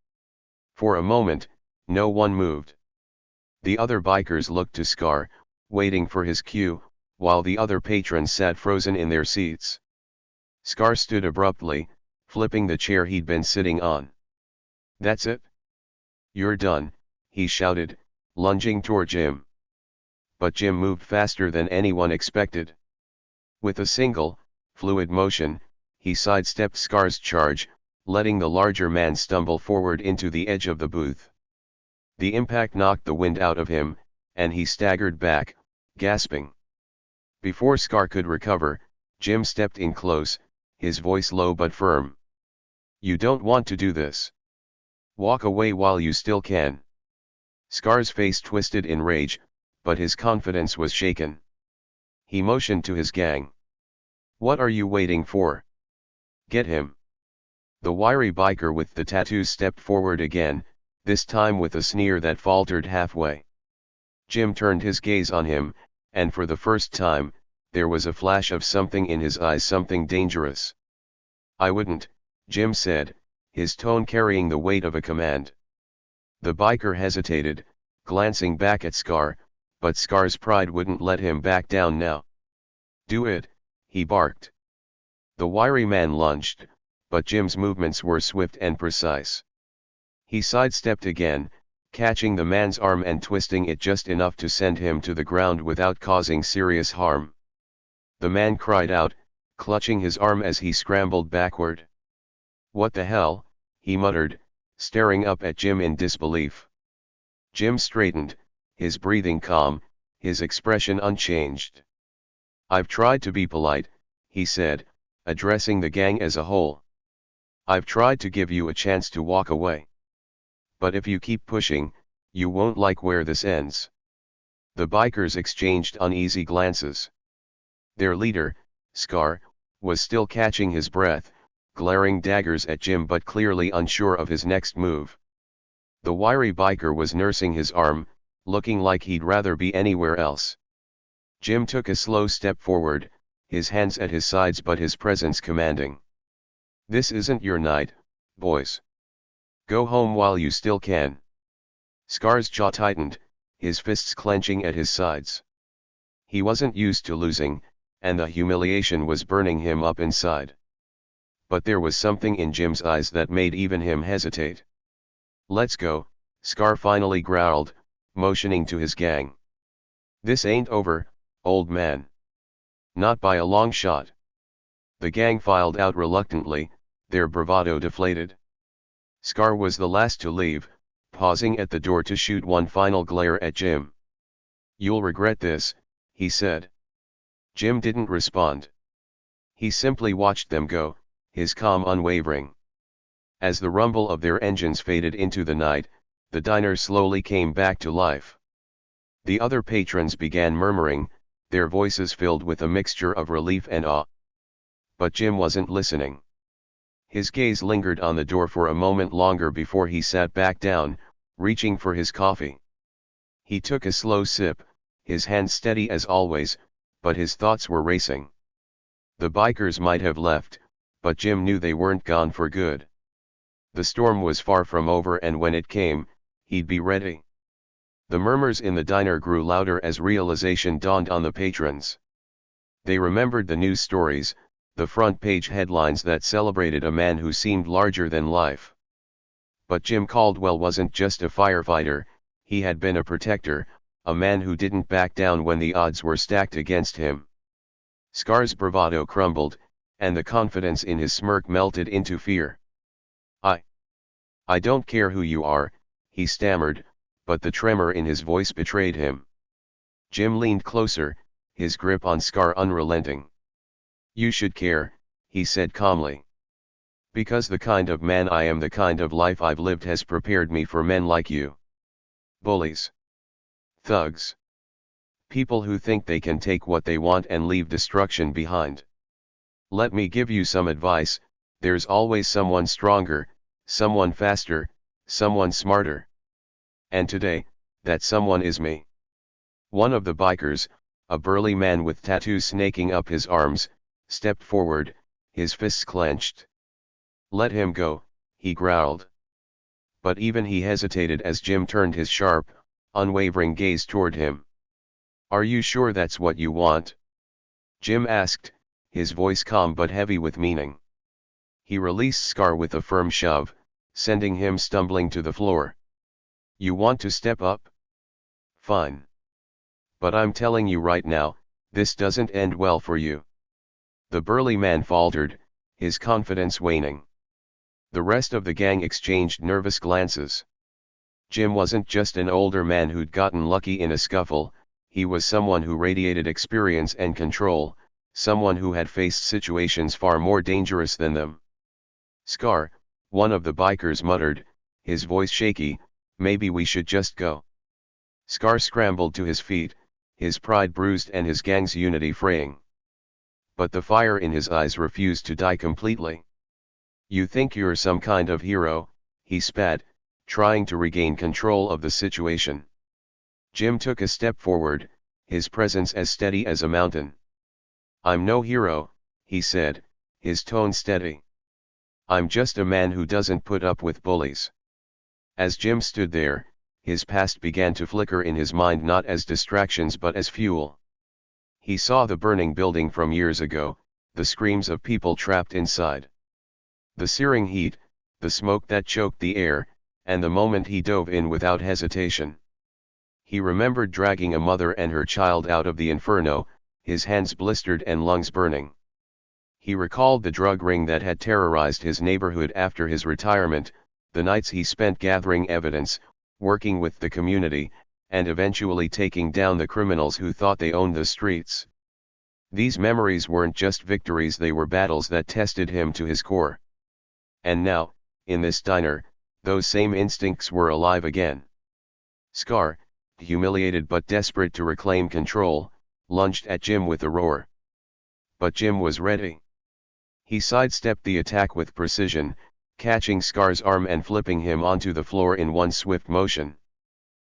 For a moment, no one moved. The other bikers looked to Scar, waiting for his cue, while the other patrons sat frozen in their seats. Scar stood abruptly, flipping the chair he'd been sitting on. "That's it? You're done," he shouted, lunging toward Jim. But Jim moved faster than anyone expected. With a single, fluid motion, he sidestepped Scar's charge, letting the larger man stumble forward into the edge of the booth. The impact knocked the wind out of him, and he staggered back, gasping. Before Scar could recover, Jim stepped in close, his voice low but firm. "You don't want to do this. Walk away while you still can." Scar's face twisted in rage, but his confidence was shaken. He motioned to his gang. "What are you waiting for? Get him." The wiry biker with the tattoos stepped forward again, this time with a sneer that faltered halfway. Jim turned his gaze on him, and for the first time, there was a flash of something in his eyes, something dangerous. "I wouldn't," Jim said, his tone carrying the weight of a command. The biker hesitated, glancing back at Scar, but Scar's pride wouldn't let him back down now. "Do it," he barked. The wiry man lunged, but Jim's movements were swift and precise. He sidestepped again, catching the man's arm and twisting it just enough to send him to the ground without causing serious harm. The man cried out, clutching his arm as he scrambled backward. "What the hell?" he muttered, staring up at Jim in disbelief. Jim straightened, his breathing calm, his expression unchanged. "I've tried to be polite," he said, addressing the gang as a whole. "I've tried to give you a chance to walk away. But if you keep pushing, you won't like where this ends." The bikers exchanged uneasy glances. Their leader, Scar, was still catching his breath, glaring daggers at Jim but clearly unsure of his next move. The wiry biker was nursing his arm, looking like he'd rather be anywhere else. Jim took a slow step forward, his hands at his sides but his presence commanding. "This isn't your night, boys. Go home while you still can." Scar's jaw tightened, his fists clenching at his sides. He wasn't used to losing, and the humiliation was burning him up inside. But there was something in Jim's eyes that made even him hesitate. "Let's go," Scar finally growled, motioning to his gang. "This ain't over, old man. Not by a long shot." The gang filed out reluctantly, their bravado deflated. Scar was the last to leave, pausing at the door to shoot one final glare at Jim. "You'll regret this," he said. Jim didn't respond. He simply watched them go, his calm unwavering. As the rumble of their engines faded into the night, the diner slowly came back to life. The other patrons began murmuring, their voices filled with a mixture of relief and awe. But Jim wasn't listening. His gaze lingered on the door for a moment longer before he sat back down, reaching for his coffee. He took a slow sip, his hand steady as always, but his thoughts were racing. The bikers might have left, but Jim knew they weren't gone for good. The storm was far from over, and when it came, he'd be ready. The murmurs in the diner grew louder as realization dawned on the patrons. They remembered the news stories, the front-page headlines that celebrated a man who seemed larger than life. But Jim Caldwell wasn't just a firefighter, he had been a protector, a man who didn't back down when the odds were stacked against him. Scar's bravado crumbled, and the confidence in his smirk melted into fear. I don't care who you are," he stammered, but the tremor in his voice betrayed him. Jim leaned closer, his grip on Scar unrelenting. "You should care," he said calmly. "Because the kind of man I am, the kind of life I've lived, has prepared me for men like you. Bullies. Thugs. People who think they can take what they want and leave destruction behind. Let me give you some advice, there's always someone stronger, someone faster, someone smarter. And today, that someone is me." One of the bikers, a burly man with tattoos snaking up his arms, stepped forward, his fists clenched. "Let him go," he growled. But even he hesitated as Jim turned his sharp, unwavering gaze toward him. "Are you sure that's what you want?" Jim asked, his voice calm but heavy with meaning. He released Scar with a firm shove, sending him stumbling to the floor. "You want to step up? Fine. But I'm telling you right now, this doesn't end well for you." The burly man faltered, his confidence waning. The rest of the gang exchanged nervous glances. Jim wasn't just an older man who'd gotten lucky in a scuffle, he was someone who radiated experience and control, someone who had faced situations far more dangerous than them. "Scar," one of the bikers muttered, his voice shaky, "maybe we should just go." Scar scrambled to his feet, his pride bruised and his gang's unity fraying. But the fire in his eyes refused to die completely. "You think you're some kind of hero," he spat, trying to regain control of the situation. Jim took a step forward, his presence as steady as a mountain. "I'm no hero," he said, his tone steady. "I'm just a man who doesn't put up with bullies." As Jim stood there, his past began to flicker in his mind, not as distractions but as fuel. He saw the burning building from years ago, the screams of people trapped inside. The searing heat, the smoke that choked the air, and the moment he dove in without hesitation. He remembered dragging a mother and her child out of the inferno, his hands blistered and lungs burning. He recalled the drug ring that had terrorized his neighborhood after his retirement, the nights he spent gathering evidence, working with the community, and eventually taking down the criminals who thought they owned the streets. These memories weren't just victories, they were battles that tested him to his core. And now, in this diner, those same instincts were alive again. Scar, humiliated but desperate to reclaim control, lunged at Jim with a roar. But Jim was ready. He sidestepped the attack with precision, catching Scar's arm and flipping him onto the floor in one swift motion.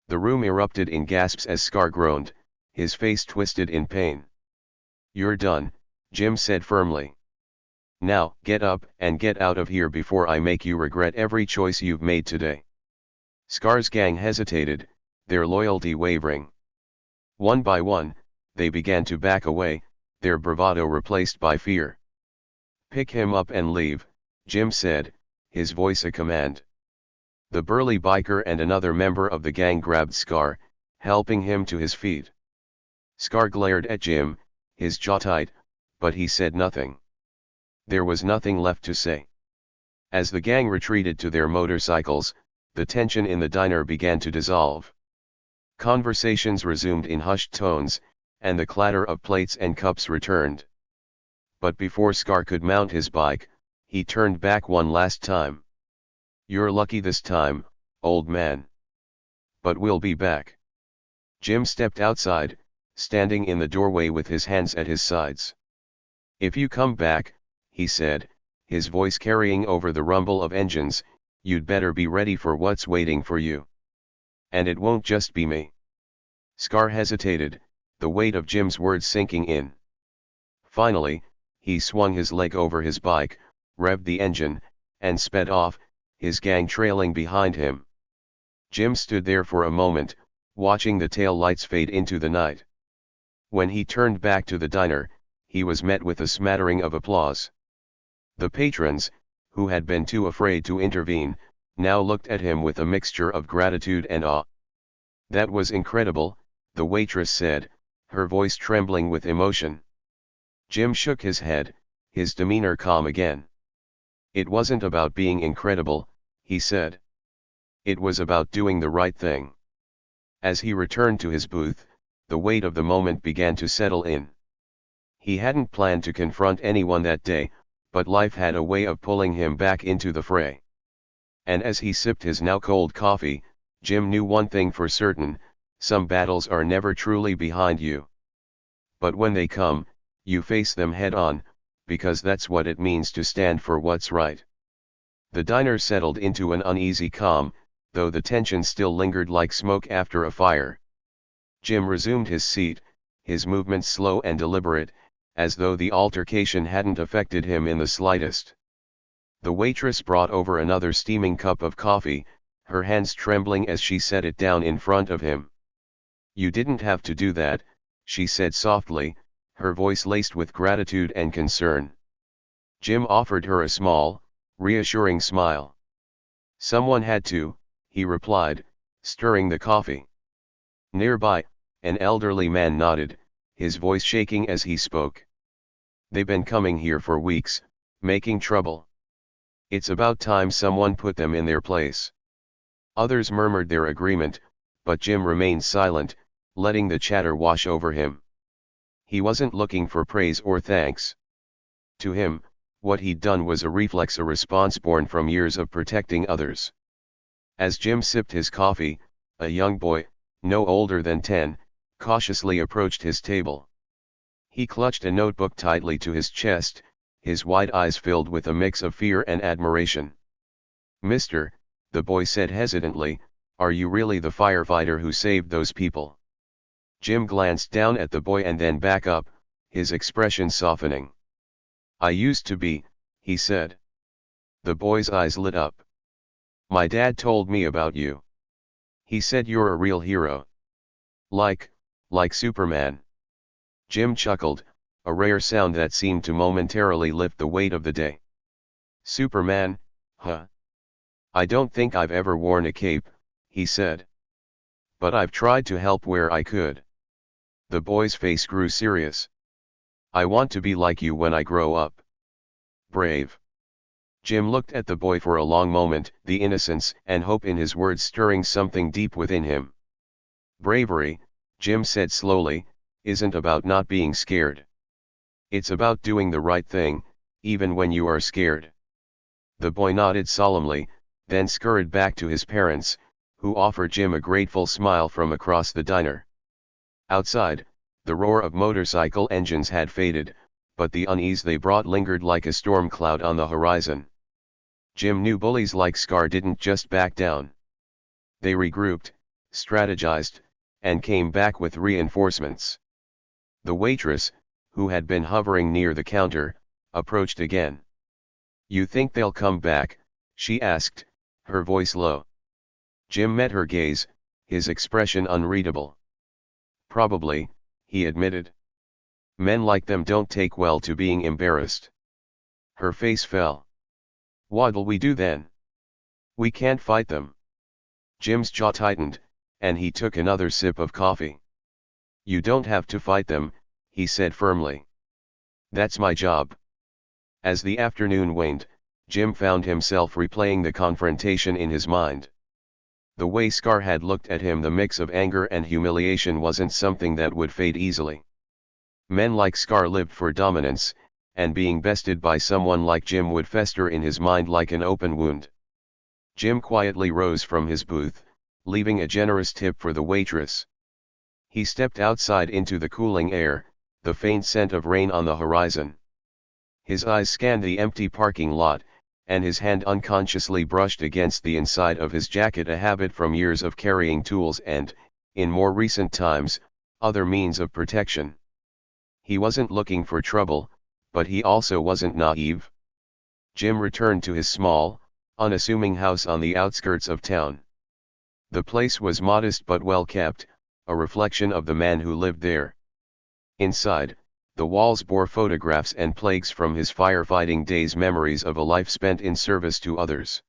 The room erupted in gasps as Scar groaned, his face twisted in pain. "You're done," Jim said firmly. "Now, get up and get out of here before I make you regret every choice you've made today." Scar's gang hesitated, their loyalty wavering. One by one, they began to back away, their bravado replaced by fear. "Pick him up and leave," Jim said, his voice a command. The burly biker and another member of the gang grabbed Scar, helping him to his feet. Scar glared at Jim, his jaw tight, but he said nothing. There was nothing left to say. As the gang retreated to their motorcycles, the tension in the diner began to dissolve. Conversations resumed in hushed tones, and the clatter of plates and cups returned. But before Scar could mount his bike, he turned back one last time. "You're lucky this time, old man. But we'll be back." Jim stepped outside, standing in the doorway with his hands at his sides. "If you come back," he said, his voice carrying over the rumble of engines, "you'd better be ready for what's waiting for you. And it won't just be me." Scar hesitated, the weight of Jim's words sinking in. Finally, he swung his leg over his bike, revved the engine, and sped off, his gang trailing behind him. Jim stood there for a moment, watching the tail lights fade into the night. When he turned back to the diner, he was met with a smattering of applause. The patrons, who had been too afraid to intervene, now looked at him with a mixture of gratitude and awe. "That was incredible," the waitress said, her voice trembling with emotion. Jim shook his head, his demeanor calm again. "It wasn't about being incredible," he said. "It was about doing the right thing." As he returned to his booth, the weight of the moment began to settle in. He hadn't planned to confront anyone that day, but life had a way of pulling him back into the fray. And as he sipped his now cold coffee, Jim knew one thing for certain: some battles are never truly behind you. But when they come, you face them head on, because that's what it means to stand for what's right. The diner settled into an uneasy calm, though the tension still lingered like smoke after a fire. Jim resumed his seat, his movements slow and deliberate, as though the altercation hadn't affected him in the slightest. The waitress brought over another steaming cup of coffee, her hands trembling as she set it down in front of him. "You didn't have to do that," she said softly, her voice laced with gratitude and concern. Jim offered her a small, reassuring smile. "Someone had to," he replied, stirring the coffee. Nearby, an elderly man nodded, his voice shaking as he spoke. "They've been coming here for weeks, making trouble. It's about time someone put them in their place." Others murmured their agreement, but Jim remained silent, letting the chatter wash over him. He wasn't looking for praise or thanks. To him, what he'd done was a reflex, a response born from years of protecting others. As Jim sipped his coffee, a young boy, no older than 10, cautiously approached his table. He clutched a notebook tightly to his chest, his wide eyes filled with a mix of fear and admiration. "Mister," the boy said hesitantly, "are you really the firefighter who saved those people?" Jim glanced down at the boy and then back up, his expression softening. "I used to be," he said. The boy's eyes lit up. "My dad told me about you. He said you're a real hero. Like Superman." Jim chuckled, a rare sound that seemed to momentarily lift the weight of the day. "Superman, huh? I don't think I've ever worn a cape," he said. "But I've tried to help where I could." The boy's face grew serious. "I want to be like you when I grow up." "Brave." Jim looked at the boy for a long moment, the innocence and hope in his words stirring something deep within him. "Bravery," Jim said slowly, "isn't about not being scared. It's about doing the right thing, even when you are scared." The boy nodded solemnly, then scurried back to his parents, who offered Jim a grateful smile from across the diner. Outside, the roar of motorcycle engines had faded, but the unease they brought lingered like a storm cloud on the horizon. Jim knew bullies like Scar didn't just back down. They regrouped, strategized, and came back with reinforcements. The waitress, who had been hovering near the counter, approached again. "You think they'll come back?" she asked, her voice low. Jim met her gaze, his expression unreadable. "Probably," he admitted. "Men like them don't take well to being embarrassed." Her face fell. "What'll we do then? We can't fight them." Jim's jaw tightened, and he took another sip of coffee. "You don't have to fight them," he said firmly. "That's my job." As the afternoon waned, Jim found himself replaying the confrontation in his mind. The way Scar had looked at him, the mix of anger and humiliation, wasn't something that would fade easily. Men like Scar lived for dominance, and being bested by someone like Jim would fester in his mind like an open wound. Jim quietly rose from his booth, leaving a generous tip for the waitress. He stepped outside into the cooling air, the faint scent of rain on the horizon. His eyes scanned the empty parking lot, and his hand unconsciously brushed against the inside of his jacket, a habit from years of carrying tools and, in more recent times, other means of protection. He wasn't looking for trouble, but he also wasn't naive. Jim returned to his small, unassuming house on the outskirts of town. The place was modest but well kept, a reflection of the man who lived there. Inside, the walls bore photographs and plaques from his firefighting days, memories of a life spent in service to others.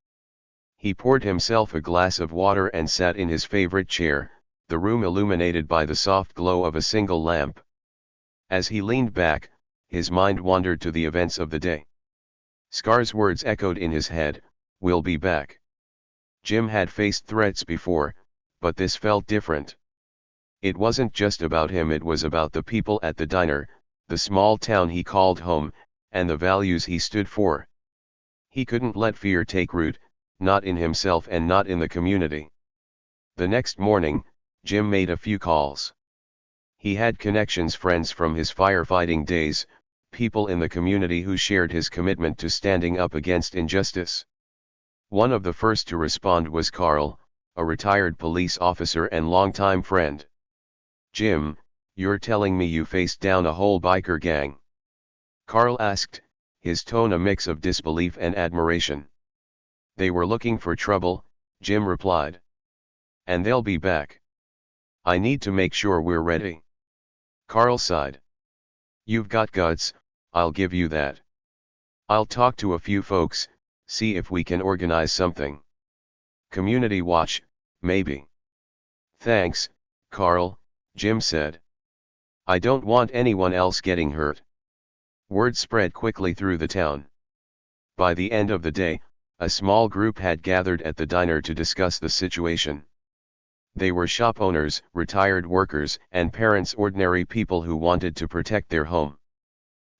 He poured himself a glass of water and sat in his favorite chair, the room illuminated by the soft glow of a single lamp. As he leaned back, his mind wandered to the events of the day. Scar's words echoed in his head, "We'll be back." Jim had faced threats before, but this felt different. It wasn't just about him, it was about the people at the diner, the small town he called home, and the values he stood for. He couldn't let fear take root, not in himself and not in the community. The next morning, Jim made a few calls. He had connections, friends from his firefighting days, people in the community who shared his commitment to standing up against injustice. One of the first to respond was Carl, a retired police officer and longtime friend. "Jim, you're telling me you faced down a whole biker gang?" Carl asked, his tone a mix of disbelief and admiration. "They were looking for trouble," Jim replied. "And they'll be back. I need to make sure we're ready." Carl sighed. "You've got guts, I'll give you that. I'll talk to a few folks, see if we can organize something. Community watch, maybe." "Thanks, Carl," Jim said. "I don't want anyone else getting hurt." Word spread quickly through the town. By the end of the day, a small group had gathered at the diner to discuss the situation. They were shop owners, retired workers, and parents, ordinary people who wanted to protect their home.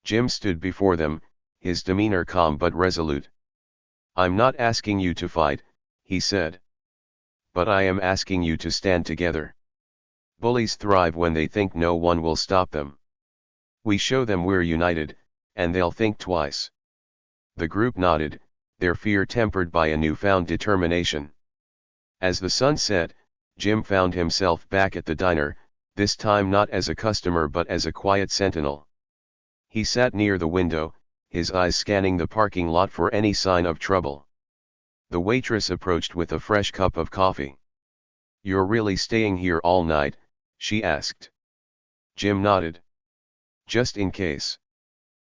Jim stood before them, his demeanor calm but resolute. "I'm not asking you to fight," he said. "But I am asking you to stand together. Bullies thrive when they think no one will stop them. We show them we're united, and they'll think twice." The group nodded, their fear tempered by a newfound determination. As the sun set, Jim found himself back at the diner, this time not as a customer but as a quiet sentinel. He sat near the window, his eyes scanning the parking lot for any sign of trouble. The waitress approached with a fresh cup of coffee. "You're really staying here all night?" she asked. Jim nodded. "Just in case."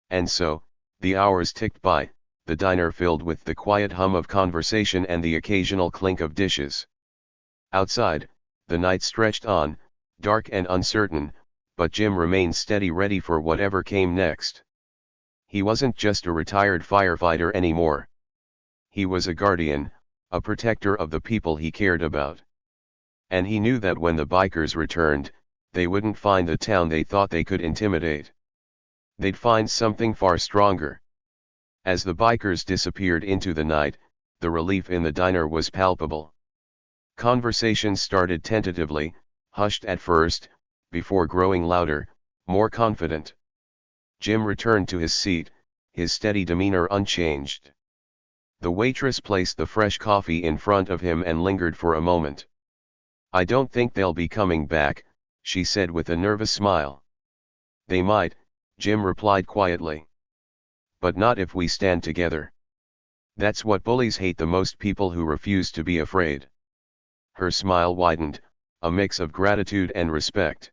And so, the hours ticked by, the diner filled with the quiet hum of conversation and the occasional clink of dishes. Outside, the night stretched on, dark and uncertain, but Jim remained steady, ready for whatever came next. He wasn't just a retired firefighter anymore. He was a guardian, a protector of the people he cared about. And he knew that when the bikers returned, they wouldn't find the town they thought they could intimidate. They'd find something far stronger. As the bikers disappeared into the night, the relief in the diner was palpable. Conversations started tentatively, hushed at first, before growing louder, more confident. Jim returned to his seat, his steady demeanor unchanged. The waitress placed the fresh coffee in front of him and lingered for a moment. "I don't think they'll be coming back," she said with a nervous smile. "They might," Jim replied quietly. "But not if we stand together. That's what bullies hate the most, people who refuse to be afraid." Her smile widened, a mix of gratitude and respect.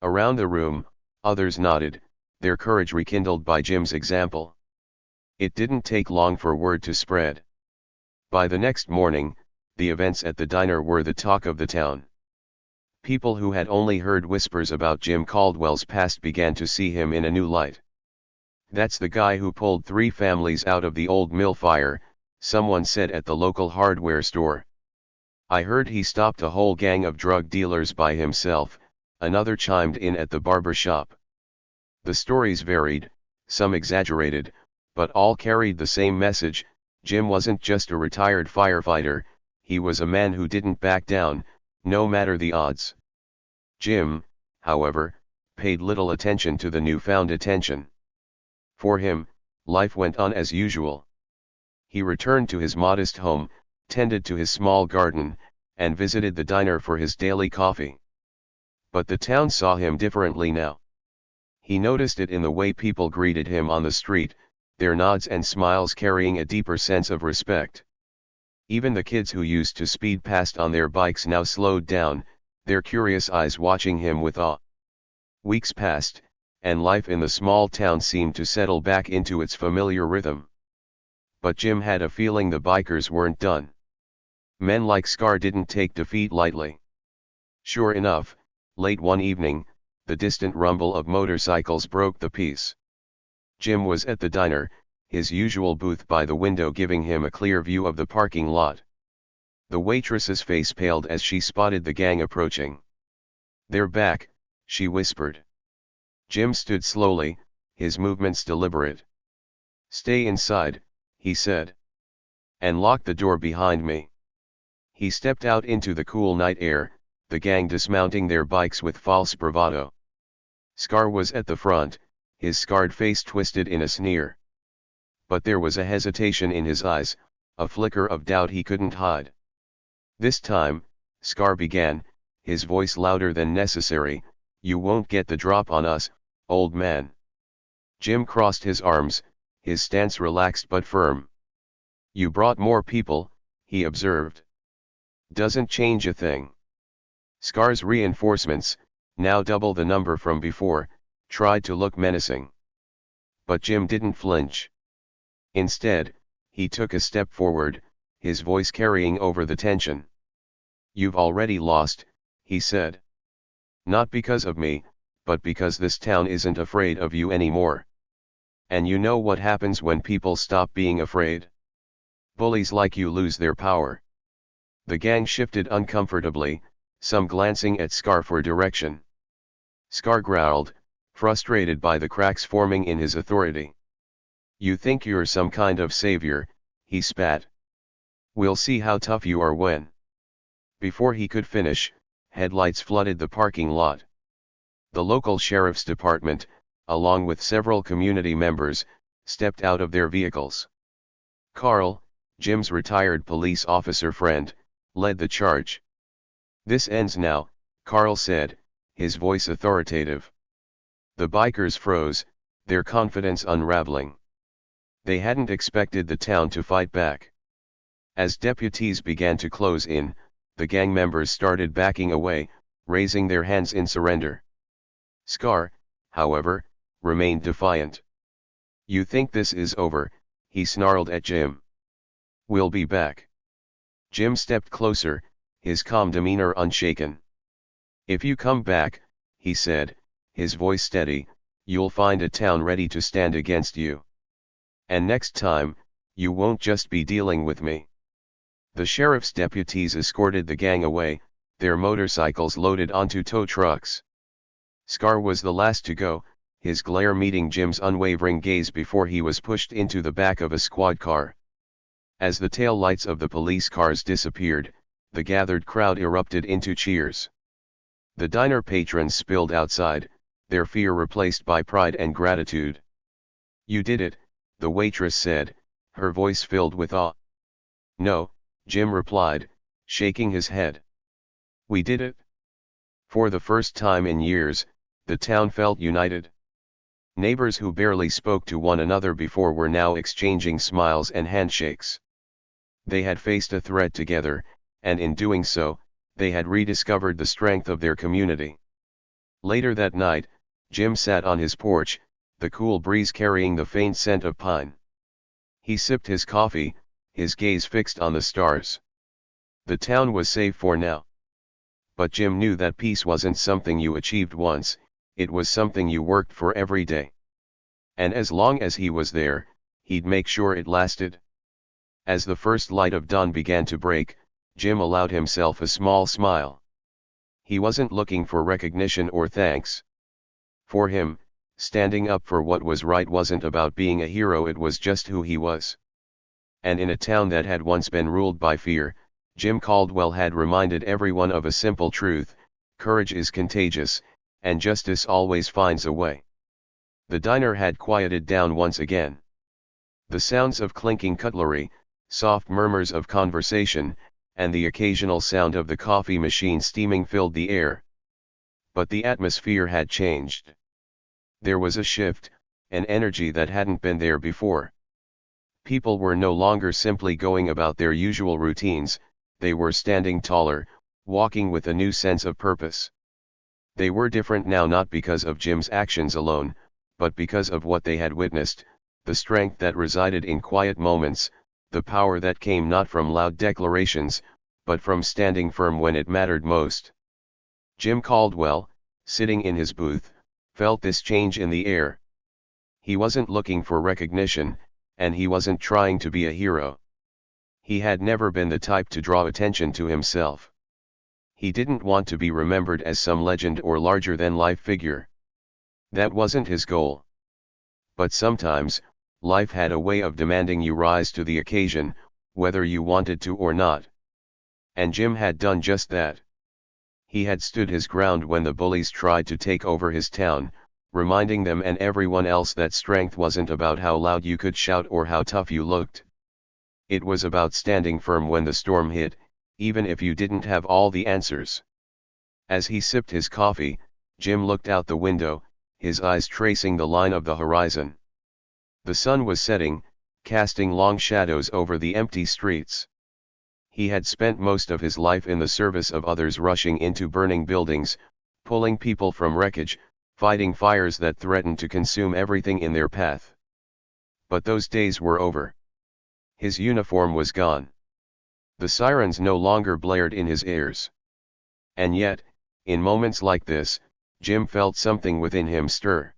Around the room, others nodded, their courage rekindled by Jim's example. It didn't take long for word to spread. By the next morning, the events at the diner were the talk of the town. People who had only heard whispers about Jim Caldwell's past began to see him in a new light. "That's the guy who pulled 3 families out of the old mill fire," someone said at the local hardware store. "I heard he stopped a whole gang of drug dealers by himself," another chimed in at the barber shop. The stories varied, some exaggerated, but all carried the same message: Jim wasn't just a retired firefighter, he was a man who didn't back down, no matter the odds. Jim, however, paid little attention to the newfound attention. For him, life went on as usual. He returned to his modest home, tended to his small garden, and visited the diner for his daily coffee. But the town saw him differently now. He noticed it in the way people greeted him on the street, their nods and smiles carrying a deeper sense of respect. Even the kids who used to speed past on their bikes now slowed down, their curious eyes watching him with awe. Weeks passed, and life in the small town seemed to settle back into its familiar rhythm. But Jim had a feeling the bikers weren't done. Men like Scar didn't take defeat lightly. Sure enough, late one evening, the distant rumble of motorcycles broke the peace. Jim was at the diner, his usual booth by the window giving him a clear view of the parking lot. The waitress's face paled as she spotted the gang approaching. "They're back," she whispered. Jim stood slowly, his movements deliberate. "Stay inside," he said. "And lock the door behind me." He stepped out into the cool night air, the gang dismounting their bikes with false bravado. Scar was at the front, his scarred face twisted in a sneer. But there was a hesitation in his eyes, a flicker of doubt he couldn't hide. "This time," Scar began, his voice louder than necessary, "you won't get the drop on us, old man." Jim crossed his arms, his stance relaxed but firm. "You brought more people," he observed. "Doesn't change a thing." Scar's reinforcements, now double the number from before, tried to look menacing. But Jim didn't flinch. Instead, he took a step forward, his voice carrying over the tension. "You've already lost," he said. "Not because of me, but because this town isn't afraid of you anymore. And you know what happens when people stop being afraid? Bullies like you lose their power." The gang shifted uncomfortably, some glancing at Scar for direction. Scar growled, frustrated by the cracks forming in his authority. "You think you're some kind of savior," he spat. "We'll see how tough you are when." Before he could finish, headlights flooded the parking lot. The local sheriff's department, along with several community members, stepped out of their vehicles. Carl, Jim's retired police officer friend, led the charge. "This ends now," Carl said, his voice authoritative. The bikers froze, their confidence unraveling. They hadn't expected the town to fight back. As deputies began to close in, the gang members started backing away, raising their hands in surrender. Scar, however, remained defiant. "You think this is over?" he snarled at Jim. "We'll be back." Jim stepped closer, his calm demeanor unshaken. "If you come back," he said, his voice steady, "you'll find a town ready to stand against you. And next time, you won't just be dealing with me." The sheriff's deputies escorted the gang away, their motorcycles loaded onto tow trucks. Scar was the last to go, his glare meeting Jim's unwavering gaze before he was pushed into the back of a squad car. As the tail lights of the police cars disappeared, the gathered crowd erupted into cheers. The diner patrons spilled outside, their fear replaced by pride and gratitude. "You did it," the waitress said, her voice filled with awe. "No," Jim replied, shaking his head. "We did it." For the first time in years, the town felt united. Neighbors who barely spoke to one another before were now exchanging smiles and handshakes. They had faced a threat together, and in doing so, they had rediscovered the strength of their community. Later that night, Jim sat on his porch, the cool breeze carrying the faint scent of pine. He sipped his coffee, his gaze fixed on the stars. The town was safe for now. But Jim knew that peace wasn't something you achieved once, it was something you worked for every day. And as long as he was there, he'd make sure it lasted. As the first light of dawn began to break, Jim allowed himself a small smile. He wasn't looking for recognition or thanks. For him, standing up for what was right wasn't about being a hero, it was just who he was. And in a town that had once been ruled by fear, Jim Caldwell had reminded everyone of a simple truth: courage is contagious, and justice always finds a way. The diner had quieted down once again. The sounds of clinking cutlery, soft murmurs of conversation, and the occasional sound of the coffee machine steaming filled the air. But the atmosphere had changed. There was a shift, an energy that hadn't been there before. People were no longer simply going about their usual routines, they were standing taller, walking with a new sense of purpose. They were different now, not because of Jim's actions alone, but because of what they had witnessed, the strength that resided in quiet moments, the power that came not from loud declarations, but from standing firm when it mattered most. Jim Caldwell, sitting in his booth, felt this change in the air. He wasn't looking for recognition, and he wasn't trying to be a hero. He had never been the type to draw attention to himself. He didn't want to be remembered as some legend or larger-than-life figure. That wasn't his goal. But sometimes, life had a way of demanding you rise to the occasion, whether you wanted to or not. And Jim had done just that. He had stood his ground when the bullies tried to take over his town, reminding them and everyone else that strength wasn't about how loud you could shout or how tough you looked. It was about standing firm when the storm hit, even if you didn't have all the answers. As he sipped his coffee, Jim looked out the window, his eyes tracing the line of the horizon. The sun was setting, casting long shadows over the empty streets. He had spent most of his life in the service of others, rushing into burning buildings, pulling people from wreckage, fighting fires that threatened to consume everything in their path. But those days were over. His uniform was gone. The sirens no longer blared in his ears. And yet, in moments like this, Jim felt something within him stir.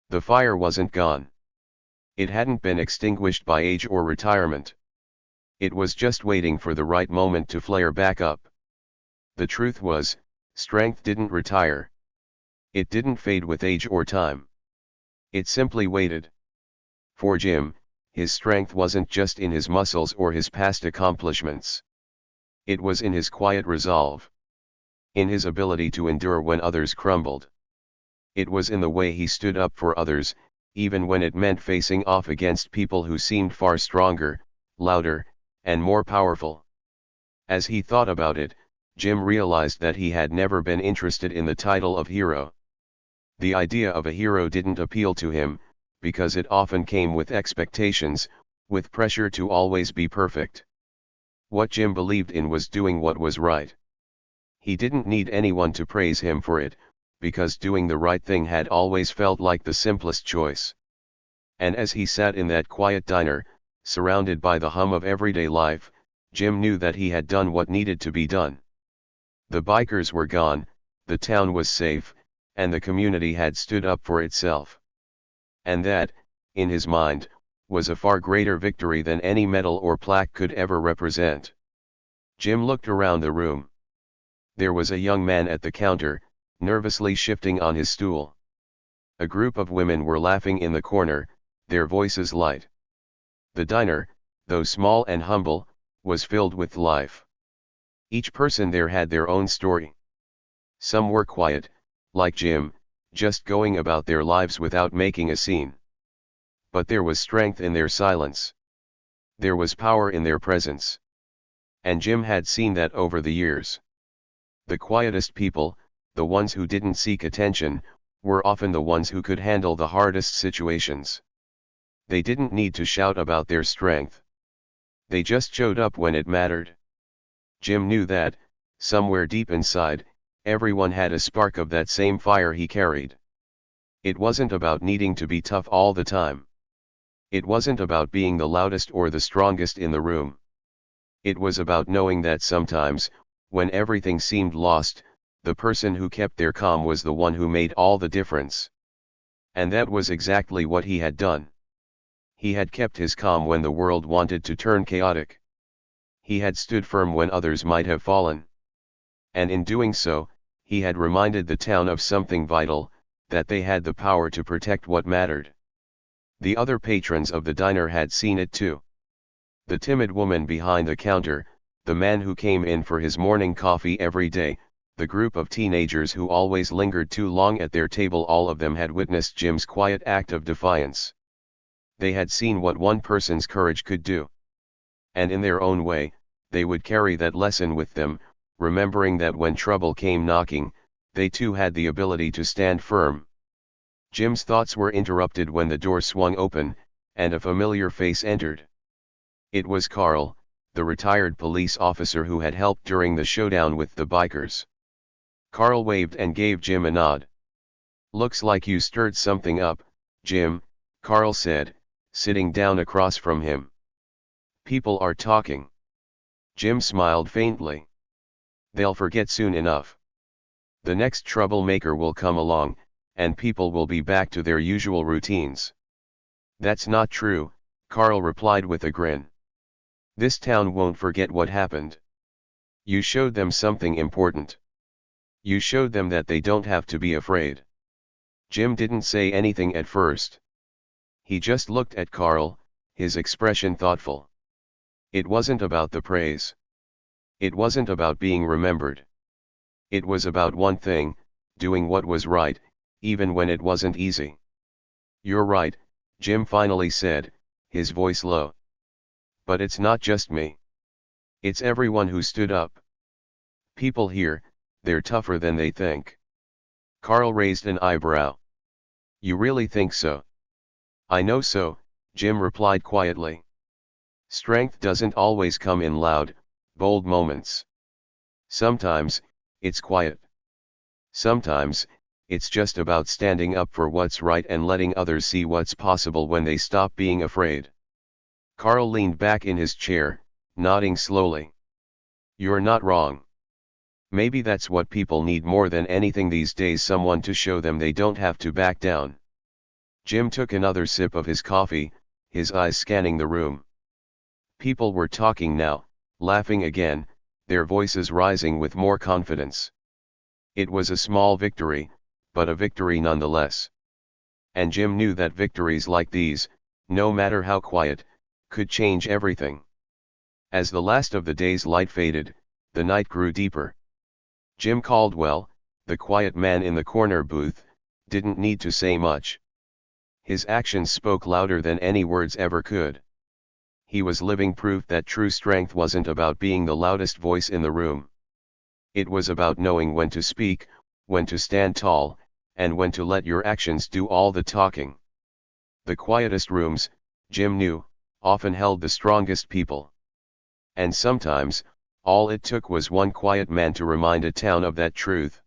The fire wasn't gone. It hadn't been extinguished by age or retirement. It was just waiting for the right moment to flare back up. The truth was, strength didn't retire. It didn't fade with age or time. It simply waited. For Jim, his strength wasn't just in his muscles or his past accomplishments. It was in his quiet resolve. In his ability to endure when others crumbled. It was in the way he stood up for others, even when it meant facing off against people who seemed far stronger, louder, and more powerful. As he thought about it, Jim realized that he had never been interested in the title of hero. The idea of a hero didn't appeal to him, because it often came with expectations, with pressure to always be perfect. What Jim believed in was doing what was right. He didn't need anyone to praise him for it, because doing the right thing had always felt like the simplest choice. And as he sat in that quiet diner, surrounded by the hum of everyday life, Jim knew that he had done what needed to be done. The bikers were gone, the town was safe, and the community had stood up for itself. And that, in his mind, was a far greater victory than any medal or plaque could ever represent. Jim looked around the room. There was a young man at the counter, nervously shifting on his stool. A group of women were laughing in the corner, their voices light. The diner, though small and humble, was filled with life. Each person there had their own story. Some were quiet, like Jim, just going about their lives without making a scene. But there was strength in their silence. There was power in their presence. And Jim had seen that over the years. The quietest people, the ones who didn't seek attention, were often the ones who could handle the hardest situations. They didn't need to shout about their strength. They just showed up when it mattered. Jim knew that, somewhere deep inside, everyone had a spark of that same fire he carried. It wasn't about needing to be tough all the time. It wasn't about being the loudest or the strongest in the room. It was about knowing that sometimes, when everything seemed lost, the person who kept their calm was the one who made all the difference. And that was exactly what he had done. He had kept his calm when the world wanted to turn chaotic. He had stood firm when others might have fallen. And in doing so, he had reminded the town of something vital, that they had the power to protect what mattered. The other patrons of the diner had seen it too. The timid woman behind the counter, the man who came in for his morning coffee every day, the group of teenagers who always lingered too long at their table, all of them had witnessed Jim's quiet act of defiance. They had seen what one person's courage could do. And in their own way, they would carry that lesson with them, remembering that when trouble came knocking, they too had the ability to stand firm. Jim's thoughts were interrupted when the door swung open, and a familiar face entered. It was Carl, the retired police officer who had helped during the showdown with the bikers. Carl waved and gave Jim a nod. "Looks like you stirred something up, Jim," Carl said, sitting down across from him. "People are talking." Jim smiled faintly. "They'll forget soon enough. The next troublemaker will come along, and people will be back to their usual routines." "That's not true," Carl replied with a grin. "This town won't forget what happened. You showed them something important. You showed them that they don't have to be afraid." Jim didn't say anything at first. He just looked at Carl, his expression thoughtful. It wasn't about the praise. It wasn't about being remembered. It was about one thing, doing what was right, even when it wasn't easy. "You're right," Jim finally said, his voice low. "But it's not just me. It's everyone who stood up. People here, they're tougher than they think." Carl raised an eyebrow. "You really think so?" "I know so," Jim replied quietly. "Strength doesn't always come in loud, bold moments. Sometimes, it's quiet. Sometimes, it's just about standing up for what's right and letting others see what's possible when they stop being afraid." Carl leaned back in his chair, nodding slowly. "You're not wrong. Maybe that's what people need more than anything these days, someone to show them they don't have to back down." Jim took another sip of his coffee, his eyes scanning the room. People were talking now, laughing again, their voices rising with more confidence. It was a small victory, but a victory nonetheless. And Jim knew that victories like these, no matter how quiet, could change everything. As the last of the day's light faded, the night grew deeper. Jim Caldwell, the quiet man in the corner booth, didn't need to say much. His actions spoke louder than any words ever could. He was living proof that true strength wasn't about being the loudest voice in the room. It was about knowing when to speak, when to stand tall, and when to let your actions do all the talking. The quietest rooms, Jim knew, often held the strongest people. And sometimes, all it took was one quiet man to remind a town of that truth.